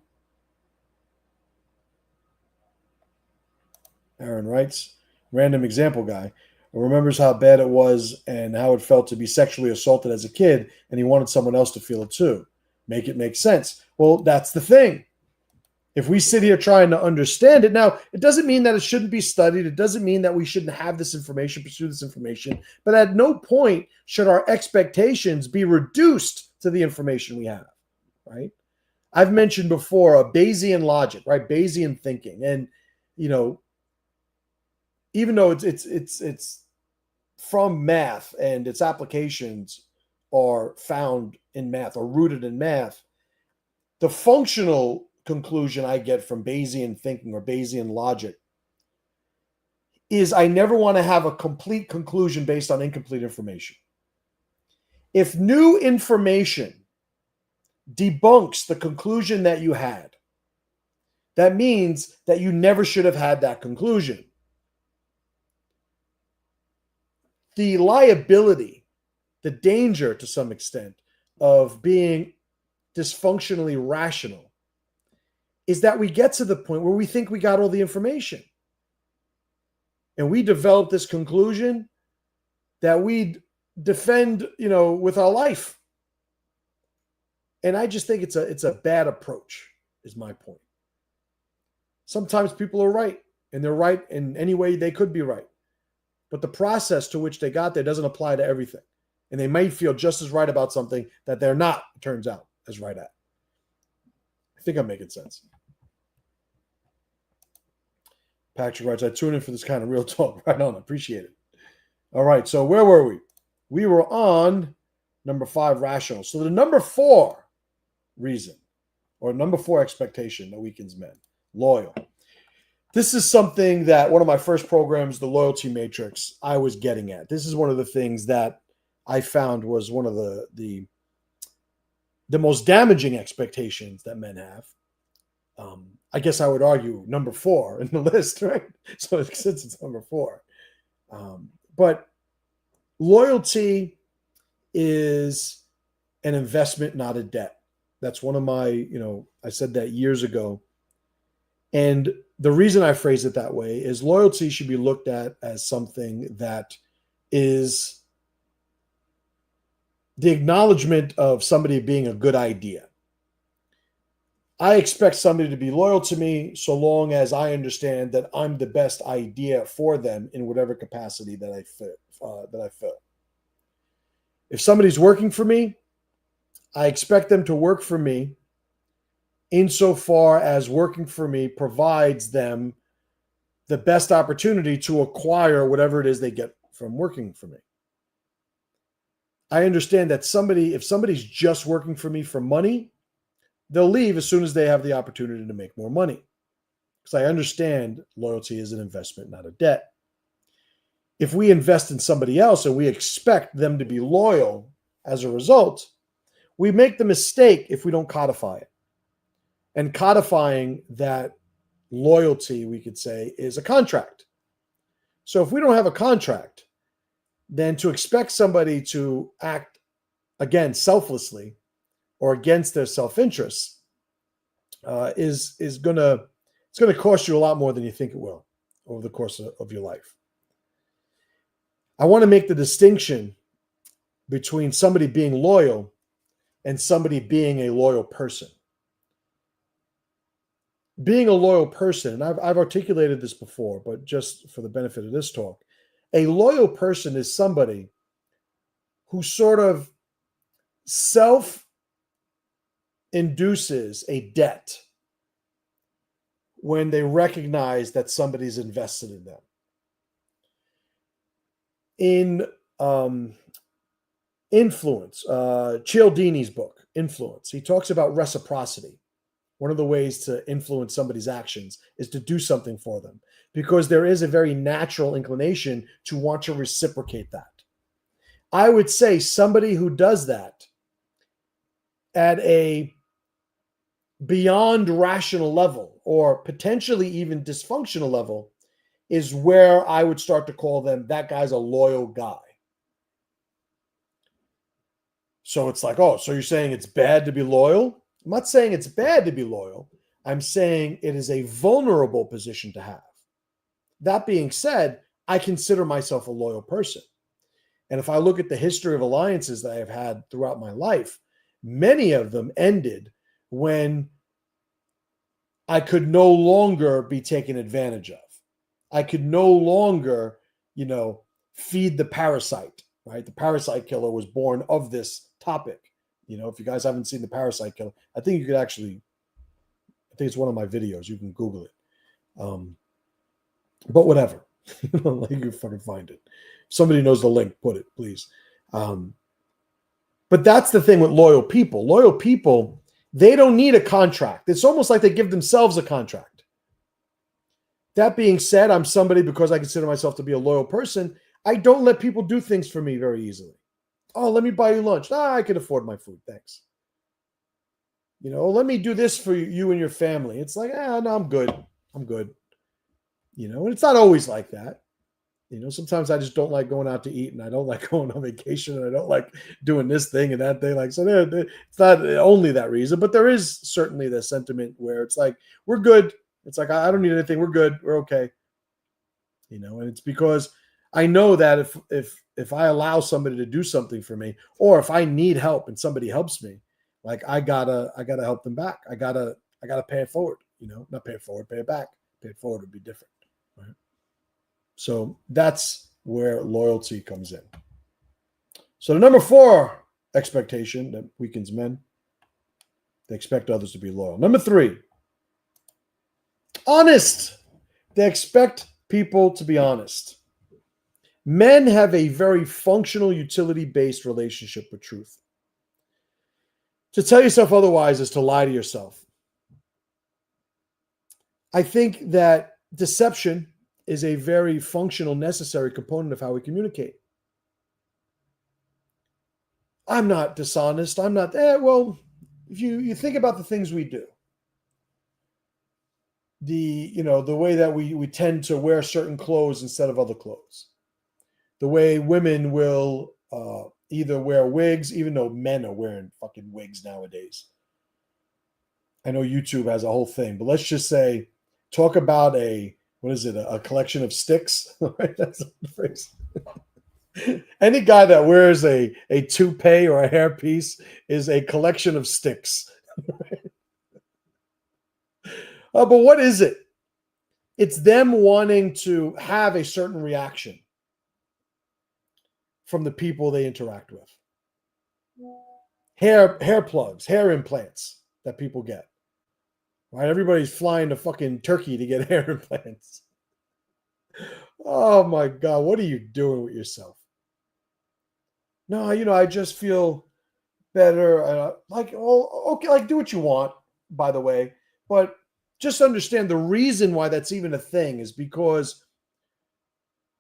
Aaron writes, random example guy, remembers how bad it was and how it felt to be sexually assaulted as a kid, and he wanted someone else to feel it too. Make it make sense. Well, that's the thing. If we sit here trying to understand it, now, it doesn't mean that it shouldn't be studied. It doesn't mean that we shouldn't have this information, pursue this information. But at no point should our expectations be reduced to the information we have, right? I've mentioned before a Bayesian logic, right? Bayesian thinking. And, even though it's from math and its applications are found in math or rooted in math, the functional conclusion I get from Bayesian thinking or Bayesian logic is I never want to have a complete conclusion based on incomplete information. If new information debunks the conclusion that you had, that means that you never should have had that conclusion. The liability, the danger to some extent of being dysfunctionally rational is that we get to the point where we think we got all the information. And we develop this conclusion that we defend, with our life. And I just think it's a bad approach, is my point. Sometimes people are right, and they're right in any way they could be right. But the process to which they got there doesn't apply to everything. And they might feel just as right about something that they're not, it turns out, as right at. I think I'm making sense. Patrick writes, I tune in for this kind of real talk. Right on, appreciate it. All right, so where were we? We were on number 5, rational. So the number 4 reason, or number 4 expectation that weakens men, loyal. This is something that one of my first programs, the Loyalty Matrix, I was getting at. This is one of the things that I found was one of the most damaging expectations that men have. I guess I would argue number 4 in the list, right? So since it's number 4. But loyalty is an investment, not a debt. That's one of my, I said that years ago. And the reason I phrase it that way is loyalty should be looked at as something that is the acknowledgement of somebody being a good idea. I expect somebody to be loyal to me so long as I understand that I'm the best idea for them in whatever capacity that I fill. If somebody's working for me, I expect them to work for me insofar as working for me provides them the best opportunity to acquire whatever it is they get from working for me. I understand that if somebody's just working for me for money, they'll leave as soon as they have the opportunity to make more money. Because I understand loyalty is an investment, not a debt. If we invest in somebody else and we expect them to be loyal as a result, we make the mistake if we don't codify it. And codifying that loyalty, we could say, is a contract. So if we don't have a contract, then to expect somebody to act, again, selflessly or against their self-interest is going to cost you a lot more than you think it will over the course of your life. I want to make the distinction between somebody being loyal and somebody being a loyal person. Being a loyal person, and I've articulated this before, but just for the benefit of this talk, a loyal person is somebody who sort of self-induces a debt when they recognize that somebody's invested in them. In Influence, Cialdini's book, Influence, he talks about reciprocity. One of the ways to influence somebody's actions is to do something for them, because there is a very natural inclination to want to reciprocate that. I would say somebody who does that at a beyond rational level or potentially even dysfunctional level is where I would start to call them, that guy's a loyal guy. So it's like, oh, so you're saying it's bad to be loyal? I'm not saying it's bad to be loyal. I'm saying it is a vulnerable position to have. That being said, I consider myself a loyal person. And if I look at the history of alliances that I have had throughout my life, many of them ended when I could no longer be taken advantage of. I could no longer, feed the parasite, right? The Parasite Killer was born of this topic. If you guys haven't seen The Parasite Killer, I think it's one of my videos. You can Google it. But whatever. You can fucking find it. If somebody knows the link, put it, please. But that's the thing with loyal people. Loyal people, they don't need a contract. It's almost like they give themselves a contract. That being said, I'm somebody, because I consider myself to be a loyal person, I don't let people do things for me very easily. Oh, let me buy you lunch. I can afford my food. Thanks. Let me do this for you and your family. It's like, no, I'm good. I'm good. And it's not always like that. Sometimes I just don't like going out to eat, and I don't like going on vacation, and I don't like doing this thing and that thing. It's not only that reason, but there is certainly the sentiment where it's like, we're good. It's like, I don't need anything. We're good. We're okay. And it's because I know that if I allow somebody to do something for me, or if I need help and somebody helps me, like I gotta help them back. I gotta pay it forward. Not pay it forward, pay it back. Pay it forward would be different, right? So that's where loyalty comes in. So the number 4 expectation that weakens men, they expect others to be loyal. Number 3, honest. They expect people to be honest. Men have a very functional, utility-based relationship with truth. To tell yourself otherwise is to lie to yourself. I think that deception is a very functional, necessary component of how we communicate. I'm not dishonest. I'm not, well, if you think about the things we do. the way that we tend to wear certain clothes instead of other clothes, the way women will either wear wigs, even though men are wearing fucking wigs nowadays. I know YouTube has a whole thing, but let's just say, talk about what is it, a collection of sticks? Right? That's the phrase. Any guy that wears a toupee or a hairpiece is a collection of sticks. But what is it? It's them wanting to have a certain reaction from the people they interact with. Hair plugs, hair implants that people get. Right? Everybody's flying to fucking Turkey to get hair implants. Oh my God, what are you doing with yourself? No, I just feel better. Like, oh, okay, like do what you want, by the way, but just understand the reason why that's even a thing is because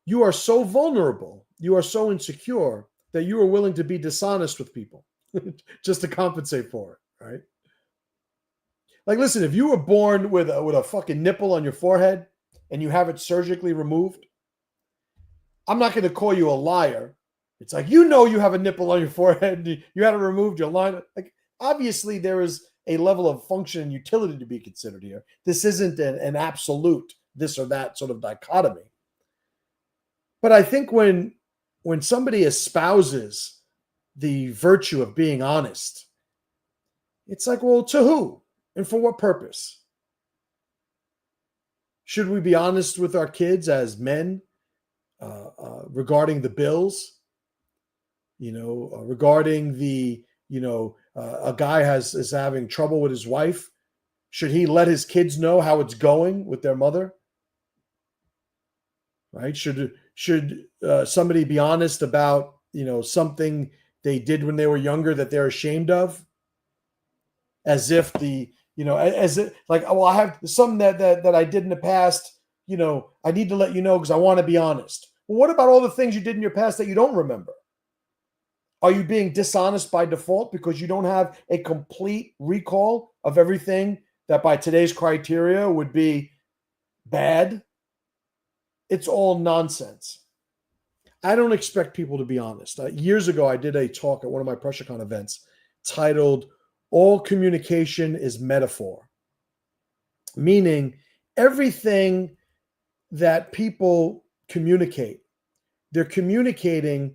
you are so vulnerable, you are so insecure that you are willing to be dishonest with people just to compensate for it, right? Like, listen, if you were born with a fucking nipple on your forehead and you have it surgically removed, I'm not going to call you a liar. It's like, you have a nipple on your forehead, you had it removed, you're lying. Like, obviously, there is a level of function and utility to be considered here. This isn't an absolute this or that sort of dichotomy. But I think when somebody espouses the virtue of being honest, it's like, well, to who and for what purpose? Should we be honest with our kids as men regarding the bills? Regarding a guy is having trouble with his wife. Should he let his kids know how it's going with their mother? Right? Should somebody be honest about something they did when they were younger that they're ashamed of? As if as it like, well, I have something that I did in the past. I need to let you know because I want to be honest. Well, what about all the things you did in your past that you don't remember? Are you being dishonest by default because you don't have a complete recall of everything that by today's criteria would be bad? It's all nonsense. I don't expect people to be honest. Years ago, I did a talk at one of my PressureCon events titled, "All Communication is Metaphor," meaning everything that people communicate, they're communicating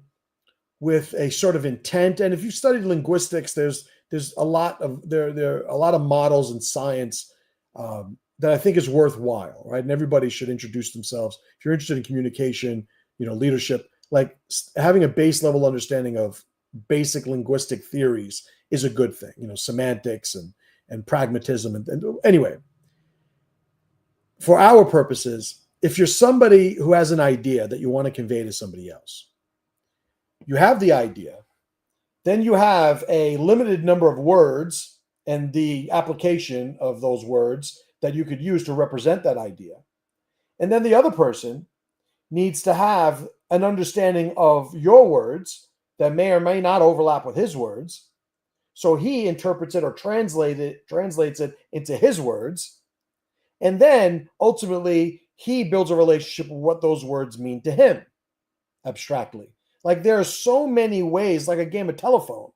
with a sort of intent. And if you've studied linguistics, there's a lot of there are a lot of models in science that I think is worthwhile, right? And everybody should introduce themselves. If you're interested in communication, leadership, like having a base level understanding of basic linguistic theories is a good thing. Semantics and pragmatism. And anyway, for our purposes, if you're somebody who has an idea that you want to convey to somebody else, you have the idea, then you have a limited number of words and the application of those words that you could use to represent that idea. And then the other person needs to have an understanding of your words that may or may not overlap with his words. So he interprets it or translates it into his words. And then ultimately he builds a relationship with what those words mean to him abstractly. Like, there are so many ways, like a game of telephone,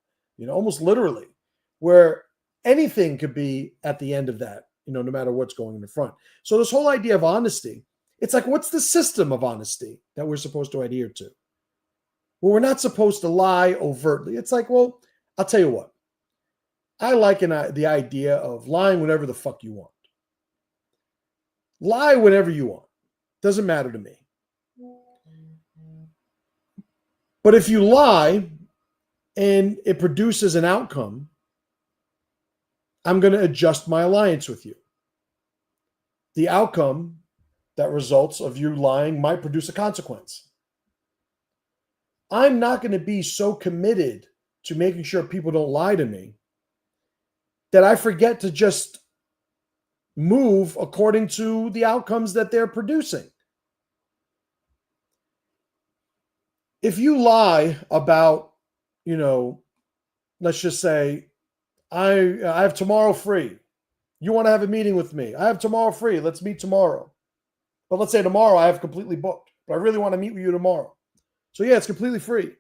almost literally, where anything could be at the end of that, no matter what's going in the front. So this whole idea of honesty, it's like, what's the system of honesty that we're supposed to adhere to? Well, we're not supposed to lie overtly. It's like, well, I'll tell you what. I like the idea of lying whenever the fuck you want. Lie whenever you want. Doesn't matter to me. But if you lie and it produces an outcome, I'm going to adjust my alliance with you. The outcome that results of you lying might produce a consequence. I'm not going to be so committed to making sure people don't lie to me that I forget to just move according to the outcomes that they're producing. If you lie about, let's just say, I have tomorrow free. You want to have a meeting with me? I have tomorrow free. Let's meet tomorrow. But let's say tomorrow I have completely booked, but I really want to meet with you tomorrow. So yeah, it's completely free.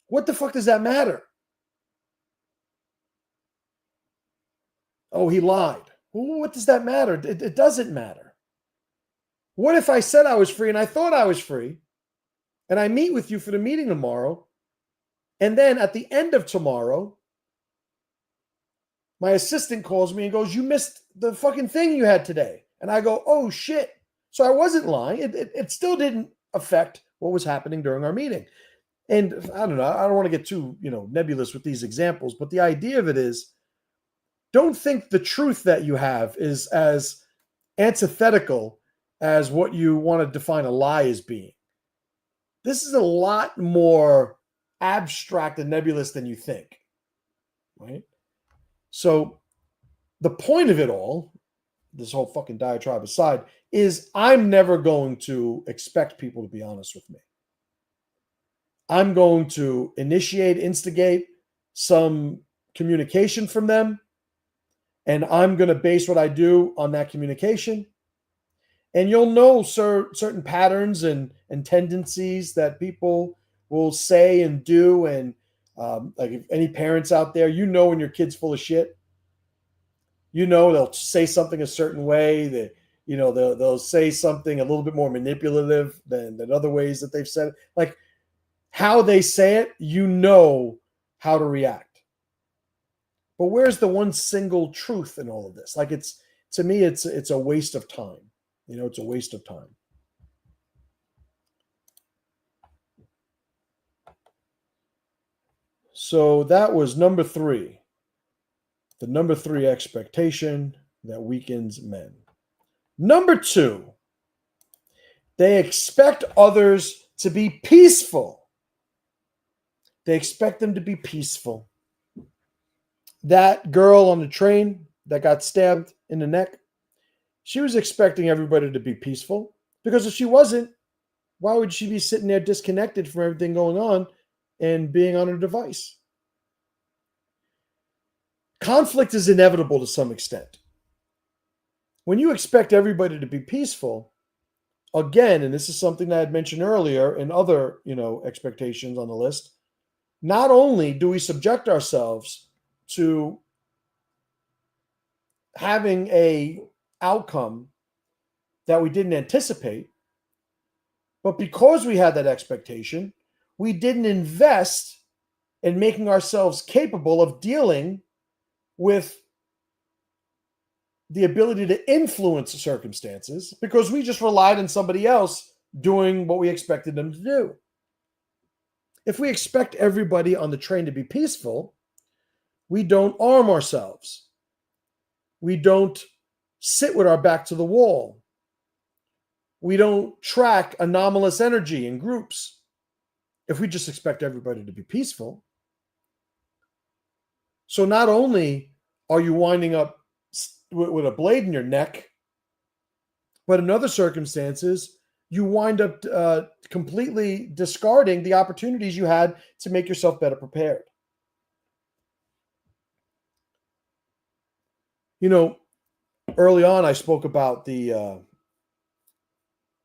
What the fuck does that matter? Oh, he lied. Well, what does that matter? It doesn't matter. What if I said I was free and I thought I was free and I meet with you for the meeting tomorrow, and then at the end of tomorrow, my assistant calls me and goes, "You missed the fucking thing you had today." And I go, "Oh shit." So I wasn't lying. It still didn't affect what was happening during our meeting. And I don't know, I don't want to get too, nebulous with these examples, but the idea of it is, don't think the truth that you have is as antithetical as what you want to define a lie as being. This is a lot more abstract and nebulous than you think, right? So the point of it all, this whole fucking diatribe aside, is I'm never going to expect people to be honest with me. I'm going to instigate some communication from them, and I'm going to base what I do on that communication. And you'll know certain patterns and tendencies that people will say and do. And like, if any parents out there, when your kid's full of shit, they'll say something a certain way. That they'll say something a little bit more manipulative than other ways that they've said it. Like, how they say it, how to react. But where's the one single truth in all of this? Like, to me, it's a waste of time. It's a waste of time. So that was number 3. The number 3 expectation that weakens men. Number 2, they expect others to be peaceful. They expect them to be peaceful. That girl on the train that got stabbed in the neck, she was expecting everybody to be peaceful, because if she wasn't, why would she be sitting there disconnected from everything going on and being on her device? Conflict is inevitable to some extent. When you expect everybody to be peaceful, again, and this is something that I had mentioned earlier in other, expectations on the list, not only do we subject ourselves to having a outcome that we didn't anticipate, but because we had that expectation, we didn't invest in making ourselves capable of dealing with the ability to influence circumstances, because we just relied on somebody else doing what we expected them to do. If we expect everybody on the train to be peaceful, we don't arm ourselves. We don't sit with our back to the wall. We don't track anomalous energy in groups. If we just expect everybody to be peaceful. So not only are you winding up with a blade in your neck, but in other circumstances, you wind up completely discarding the opportunities you had to make yourself better prepared. Early on, I spoke about the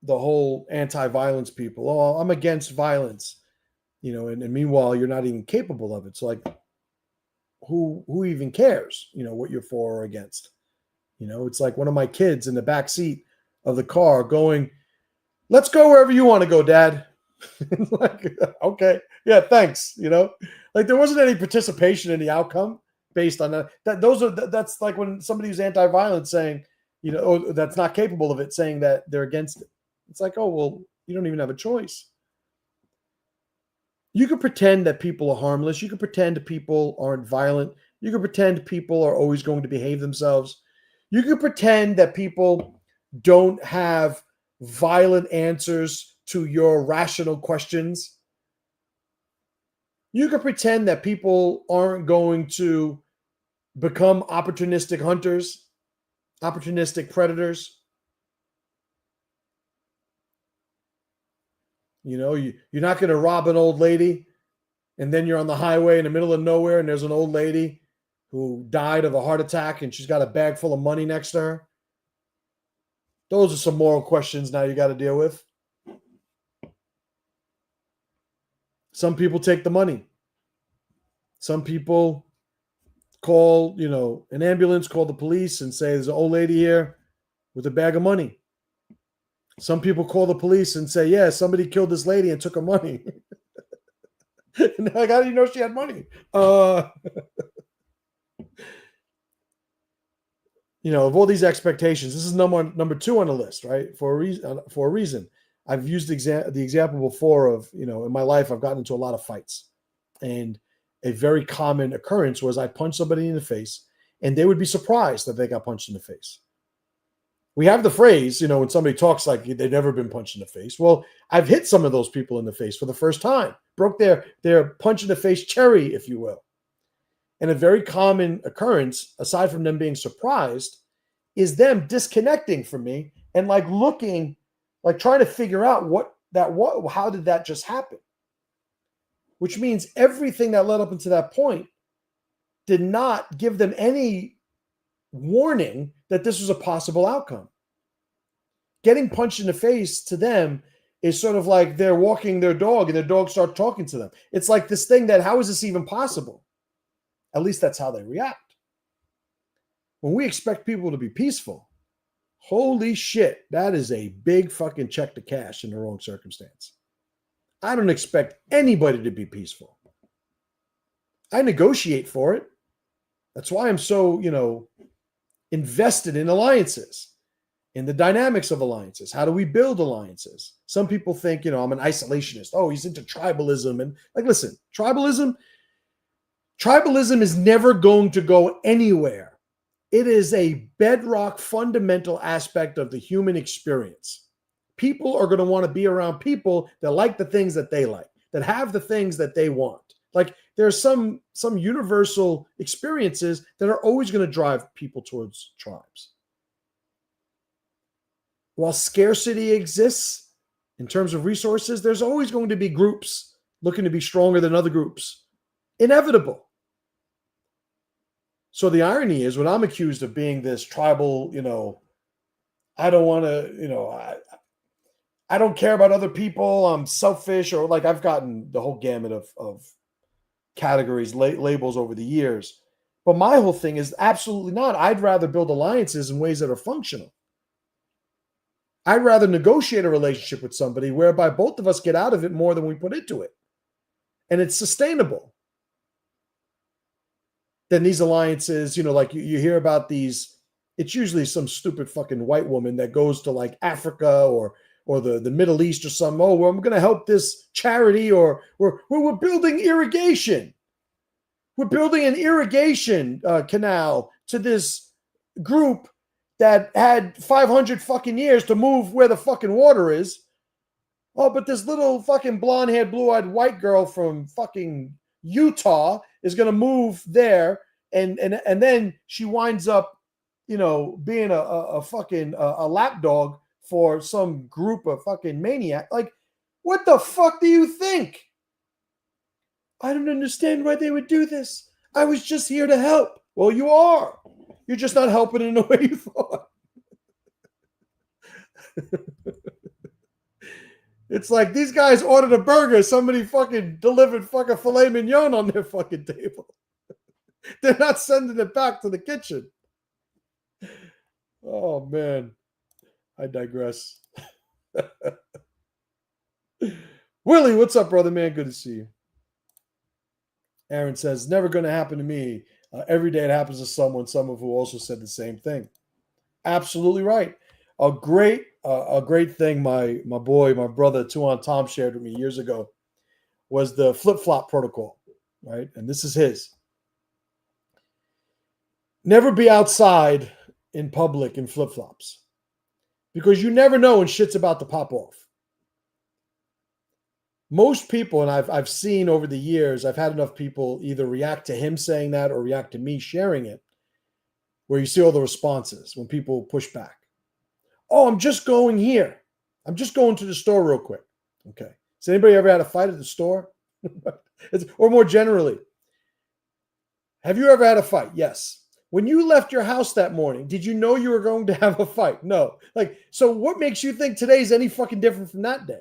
whole anti-violence people. Oh, I'm against violence, and meanwhile, you're not even capable of it. So, like, who even cares, what you're for or against? It's like one of my kids in the back seat of the car going, "Let's go wherever you want to go, Dad." Like, okay, yeah, thanks. Like, there wasn't any participation in the outcome based on that. That's like when somebody who's anti-violence saying, that's not capable of it, saying that they're against it. It's like, oh, well, you don't even have a choice. You can pretend that people are harmless. You can pretend people aren't violent. You can pretend people are always going to behave themselves. You can pretend that people don't have violent answers to your rational questions. You can pretend that people aren't going to become opportunistic hunters, opportunistic predators. You're not going to rob an old lady, and then you're on the highway in the middle of nowhere and there's an old lady who died of a heart attack and she's got a bag full of money next to her. Those are some moral questions now you got to deal with. Some people take the money. Some people call, an ambulance, call the police and say there's an old lady here with a bag of money. Some people call the police and say, yeah, somebody killed this lady and took her money. Like, how do you know she had money? Of all these expectations, this is number 2 on the list, right? For a reason. I've used the example before of, in my life, I've gotten into a lot of fights. And a very common occurrence was I punched somebody in the face and they would be surprised that they got punched in the face. We have the phrase, when somebody talks like they've never been punched in the face. Well, I've hit some of those people in the face for the first time, broke their punch in the face cherry, if you will. And a very common occurrence, aside from them being surprised, is them disconnecting from me and like looking, like trying to figure out how did that just happen? Which means everything that led up into that point did not give them any warning that this was a possible outcome. Getting punched in the face to them is sort of like they're walking their dog and their dog starts talking to them. It's like this thing that, how is this even possible? At least that's how they react. When we expect people to be peaceful, holy shit, that is a big fucking check to cash in the wrong circumstance. I don't expect anybody to be peaceful. I negotiate for it. That's why I'm so, invested in alliances, in the dynamics of alliances. How do we build alliances? Some people think, I'm an isolationist. Oh, he's into tribalism. And like, listen, tribalism is never going to go anywhere. It is a bedrock, fundamental aspect of the human experience. People are going to want to be around people that like the things that they like, that have the things that they want. Like there's some universal experiences that are always going to drive people towards tribes. While scarcity exists in terms of resources, there's always going to be groups looking to be stronger than other groups. Inevitable. So the irony is when I'm accused of being this tribal, I don't want to, I don't care about other people. I'm selfish, or like I've gotten the whole gamut of categories, labels over the years. But my whole thing is absolutely not. I'd rather build alliances in ways that are functional. I'd rather negotiate a relationship with somebody whereby both of us get out of it more than we put into it. And it's sustainable. Then these alliances, like you hear about these, it's usually some stupid fucking white woman that goes to like Africa or the Middle East or something. Oh, well, I'm going to help this charity, or we're building irrigation. We're building an irrigation canal to this group that had 500 fucking years to move where the fucking water is. Oh, but this little fucking blonde-haired, blue-eyed white girl from fucking Utah is going to move there, and then she winds up, being a fucking a lapdog for some group of fucking maniac. Like, what the fuck do you think? I don't understand why they would do this. I was just here to help. Well, you are. You're just not helping in the way you thought. It's like these guys ordered a burger. Somebody fucking delivered fucking filet mignon on their fucking table. They're not sending it back to the kitchen. Oh, man. I digress. Willie, what's up, brother, man? Good to see you. Aaron says, never going to happen to me. Every day it happens to someone who also said the same thing. Absolutely right. A great thing my brother Tuan Tom shared with me years ago was the flip-flop protocol, right? And this is his. Never be outside in public in flip-flops, because you never know when shit's about to pop off. Most people, and I've seen over the years, I've had enough people either react to him saying that or react to me sharing it, where you see all the responses when people push back. Oh, I'm just going here. I'm just going to the store real quick. Okay. Has anybody ever had a fight at the store? Or more generally, Have you ever had a fight? Yes. When you left your house that morning, did you know you were going to have a fight? No. Like, so what makes you think today's any fucking different from that day?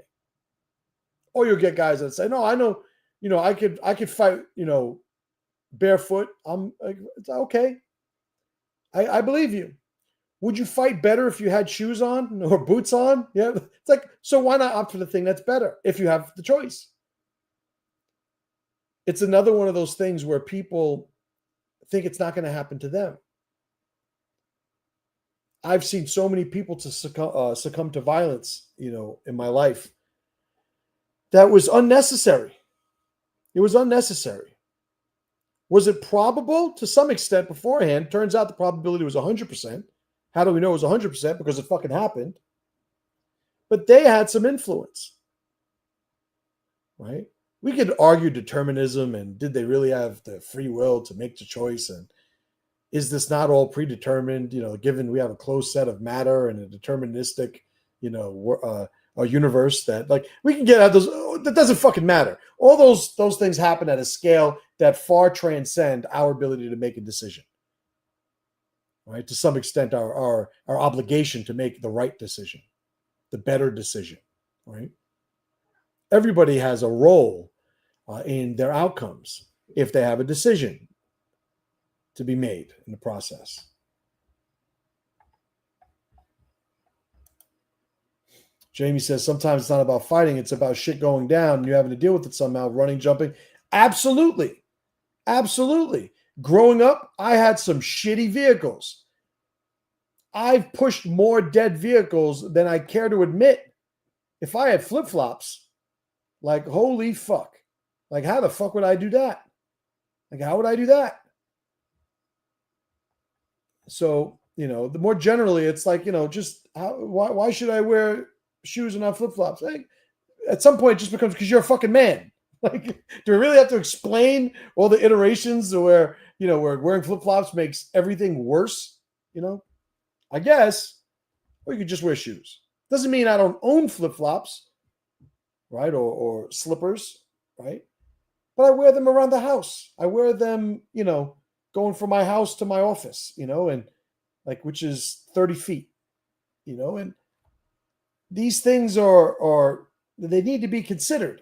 Or you'll get guys that say, no, I know, I could fight, barefoot. I'm like, it's okay. I believe you. Would you fight better if you had shoes on or boots on? Yeah. It's like, so why not opt for the thing that's better if you have the choice? It's another one of those things where people think it's not going to happen to them. I've seen so many people to succumb to violence, in my life. That was unnecessary. It was unnecessary. Was it probable? To some extent beforehand. Turns out the probability was 100%. How do we know it was 100%? Because it fucking happened. But they had some influence, right? We could argue determinism and did they really have the free will to make the choice? And is this not all predetermined, given we have a closed set of matter and a deterministic, a universe that, like, we can get at those. That doesn't fucking matter. All those things happen at a scale that far transcend our ability to make a decision, right? To some extent, our obligation to make the right decision, the better decision, right? Everybody has a role in their outcomes if they have a decision to be made in the process. Jamie says, sometimes it's not about fighting. It's about shit going down and you having to deal with it somehow, running, jumping. Absolutely. Absolutely. Growing up, I had some shitty vehicles. I've pushed more dead vehicles than I care to admit. If I had flip-flops, like, holy fuck. Like, how the fuck would I do that? Like, how would I do that? So, the more generally, it's like, just why should I wear shoes and not flip-flops? Like, at some point, it just becomes because you're a fucking man. Like, do we really have to explain all the iterations where, where wearing flip-flops makes everything worse? I guess. Or you could just wear shoes. Doesn't mean I don't own flip-flops, right? Or slippers, right? But I wear them around the house. I wear them, going from my house to my office, and like, which is 30 feet, and these things are they need to be considered.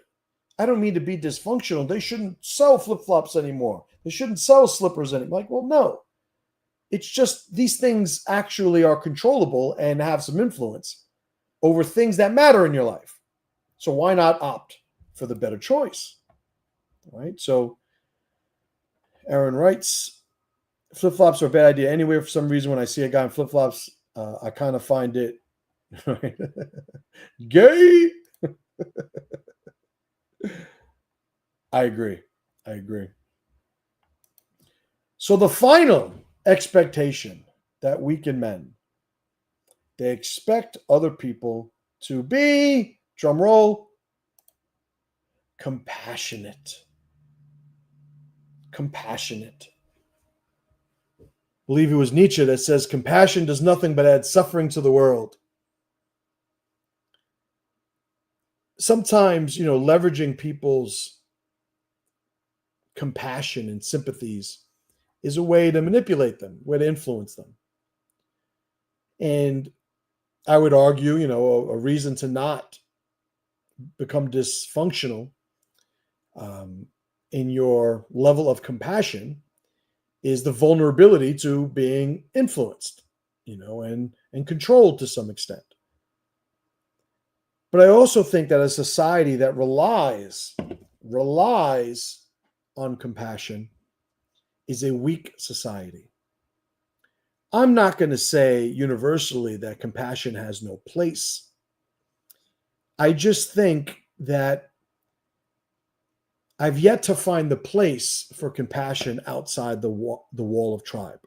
I don't mean to be dysfunctional. They shouldn't sell flip-flops anymore. They shouldn't sell slippers anymore. Like, well, no. It's just these things actually are controllable and have some influence over things that matter in your life. So why not opt for the better choice? Right? So Aaron writes, flip-flops are a bad idea anyway. For some reason, when I see a guy in flip-flops, I kind of find it gay. I agree. So the final expectation that weaken men, they expect other people to be, drum roll, compassionate. I believe it was Nietzsche that says compassion does nothing but add suffering to the world. Sometimes, leveraging people's compassion and sympathies is a way to manipulate them, way to influence them. And I would argue, a reason to not become dysfunctional in your level of compassion is the vulnerability to being influenced, and controlled to some extent. But I also think that a society that relies on compassion is a weak society. I'm not going to say universally that compassion has no place. I just think that I've yet to find the place for compassion outside the wall of tribe.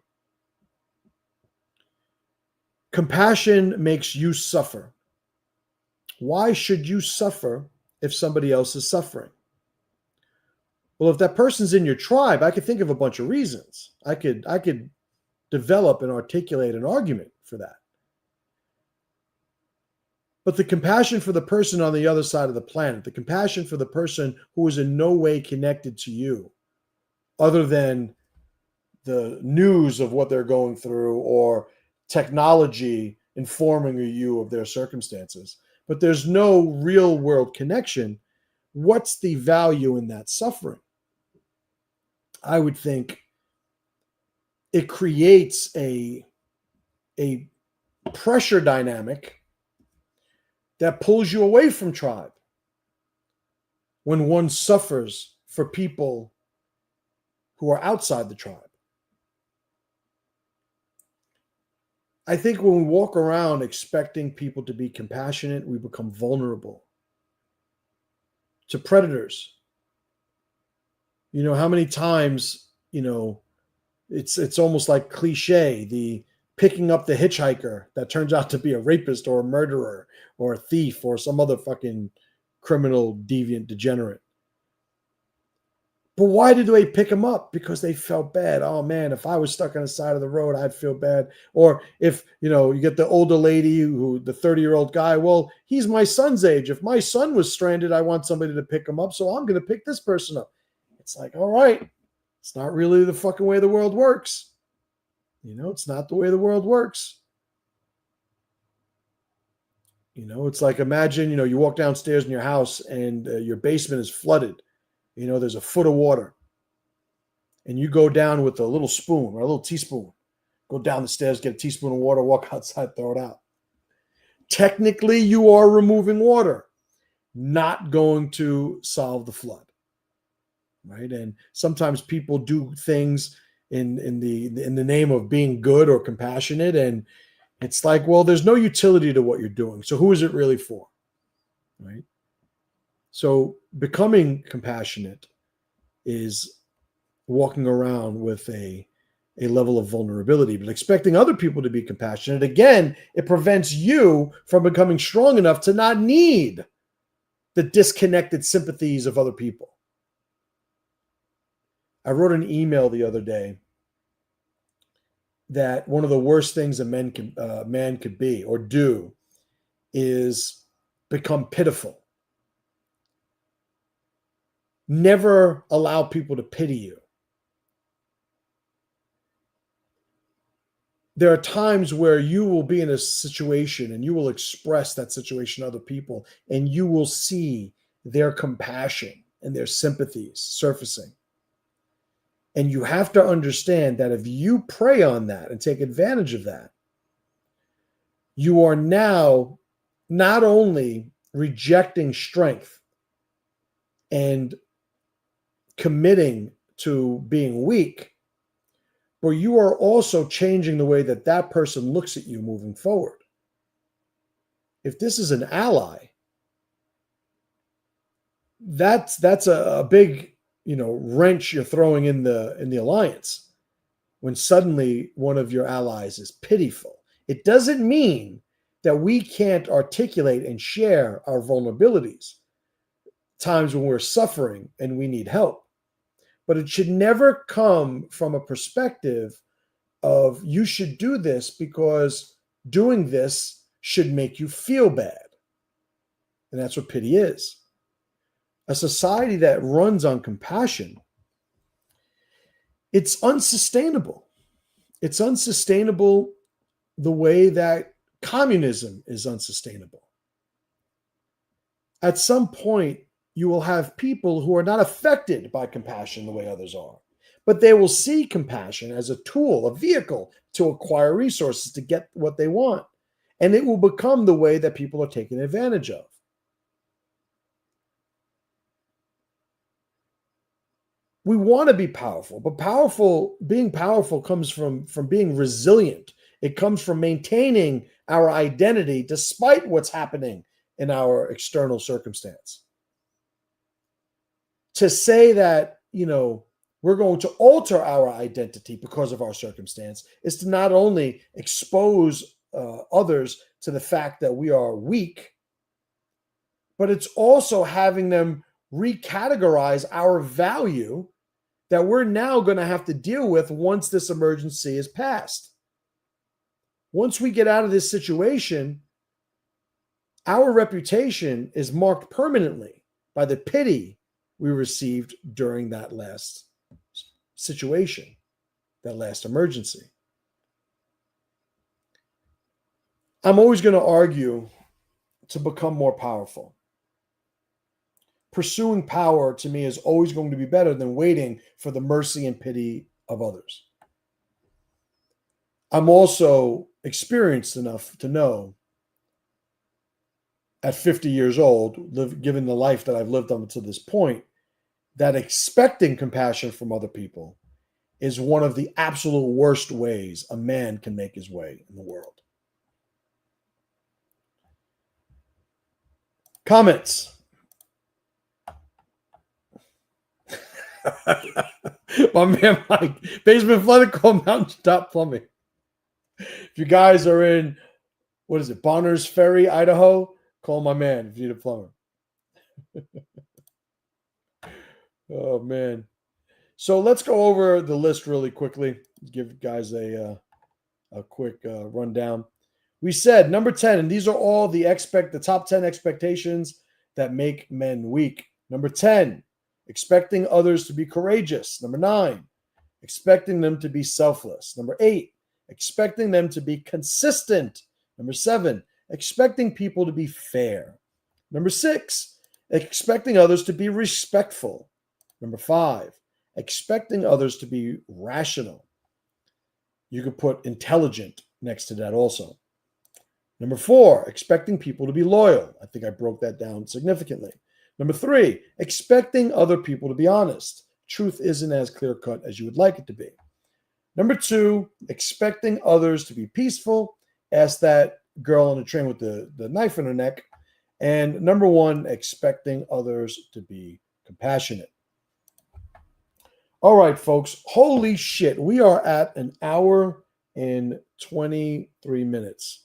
Compassion makes you suffer. Why should you suffer if somebody else is suffering? Well, if that person's in your tribe, I could think of a bunch of reasons. I could develop and articulate an argument for that. But the compassion for the person on the other side of the planet, the compassion for the person who is in no way connected to you, other than the news of what they're going through or technology informing you of their circumstances, but there's no real world connection, what's the value in that suffering? I would think it creates a pressure dynamic that pulls you away from tribe when one suffers for people who are outside the tribe. I think when we walk around expecting people to be compassionate, we become vulnerable to predators. You know, how many times, it's almost like cliche, the picking up the hitchhiker that turns out to be a rapist or a murderer or a thief or some other fucking criminal, deviant, degenerate. But why did they pick him up? Because they felt bad. Oh man, if I was stuck on the side of the road, I'd feel bad. Or if, you get the older lady the 30-year-old guy, well, he's my son's age. If my son was stranded, I want somebody to pick him up. So I'm going to pick this person up. It's like, all right, it's not really the fucking way the world works. It's not the way the world works. It's like, imagine, you walk downstairs in your house and your basement is flooded. There's a foot of water. And you go down with a little spoon or a little teaspoon. Go down the stairs, get a teaspoon of water, walk outside, throw it out. Technically, you are removing water, not going to solve the flood. Right? And sometimes people do things in the name of being good or compassionate, and it's like, well, there's no utility to what you're doing. So who is it really for? Right? So becoming compassionate is walking around with a level of vulnerability, but expecting other people to be compassionate, again, it prevents you from becoming strong enough to not need the disconnected sympathies of other people. I wrote an email the other day that one of the worst things a man could be or do is become pitiful. Never allow people to pity you. There are times where you will be in a situation and you will express that situation to other people, and you will see their compassion and their sympathies surfacing. And you have to understand that if you prey on that and take advantage of that, you are now not only rejecting strength and committing to being weak, but you are also changing the way that that person looks at you moving forward. If this is an ally, that's a big, wrench you're throwing in the alliance when suddenly one of your allies is pitiful. It doesn't mean that we can't articulate and share our vulnerabilities, times when we're suffering and we need help. But it should never come from a perspective of you should do this because doing this should make you feel bad. And that's what pity is. A society that runs on compassion, it's unsustainable. It's unsustainable the way that communism is unsustainable. At some point, you will have people who are not affected by compassion the way others are, but they will see compassion as a tool, a vehicle to acquire resources to get what they want. And it will become the way that people are taken advantage of. We want to be powerful, but being powerful comes from being resilient. It comes from maintaining our identity despite what's happening in our external circumstance. To say that, we're going to alter our identity because of our circumstance is to not only expose others to the fact that we are weak, but it's also having them recategorize our value that we're now going to have to deal with once this emergency is passed. Once we get out of this situation, our reputation is marked permanently by the pity we received during that last situation. that last emergency. I'm always going to argue to become more powerful. Pursuing power to me is always going to be better than waiting for the mercy and pity of others. I'm also experienced enough to know at 50 years old, given the life that I've lived up to this point, that expecting compassion from other people is one of the absolute worst ways a man can make his way in the world. Comments. My man Mike, Basement Flooded, call Mountaintop Plumbing. If you guys are in, what is it, Bonners Ferry, Idaho, call my man if you need a plumber. Oh, man. So let's go over the list really quickly. Give guys a quick rundown. We said number 10, and these are all the top 10 expectations that make men weak. Number 10, expecting others to be courageous. Number 9, expecting them to be selfless. Number 8, expecting them to be consistent. Number 7, expecting people to be fair. Number 6, expecting others to be respectful. Number 5, expecting others to be rational. You could put intelligent next to that also. Number 4, expecting people to be loyal. I think I broke that down significantly. Number 3, expecting other people to be honest. Truth isn't as clear-cut as you would like it to be. Number 2, expecting others to be peaceful. Ask that girl on the train with the knife in her neck. And number 1, expecting others to be compassionate. All right, folks. Holy shit. We are at an hour and 23 minutes.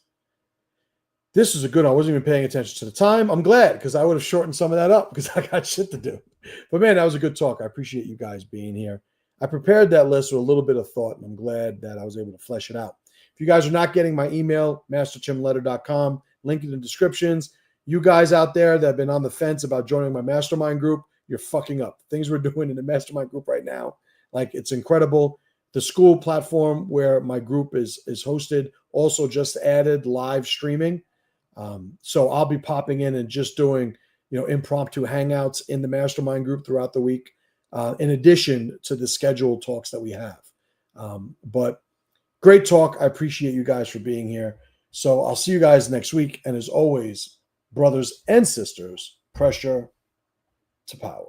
This is a good one. I wasn't even paying attention to the time. I'm glad, because I would have shortened some of that up because I got shit to do. But man, that was a good talk. I appreciate you guys being here. I prepared that list with a little bit of thought, and I'm glad that I was able to flesh it out. If you guys are not getting my email, masterchimletter.com, link in the descriptions. You guys out there that have been on the fence about joining my mastermind group, you're fucking up. Things we're doing in the mastermind group right now, like, it's incredible. The school platform where my group is hosted also just added live streaming. So I'll be popping in and just doing, impromptu hangouts in the mastermind group throughout the week, in addition to the scheduled talks that we have. But great talk. I appreciate you guys for being here. So I'll see you guys next week. And as always, brothers and sisters, pressure to power.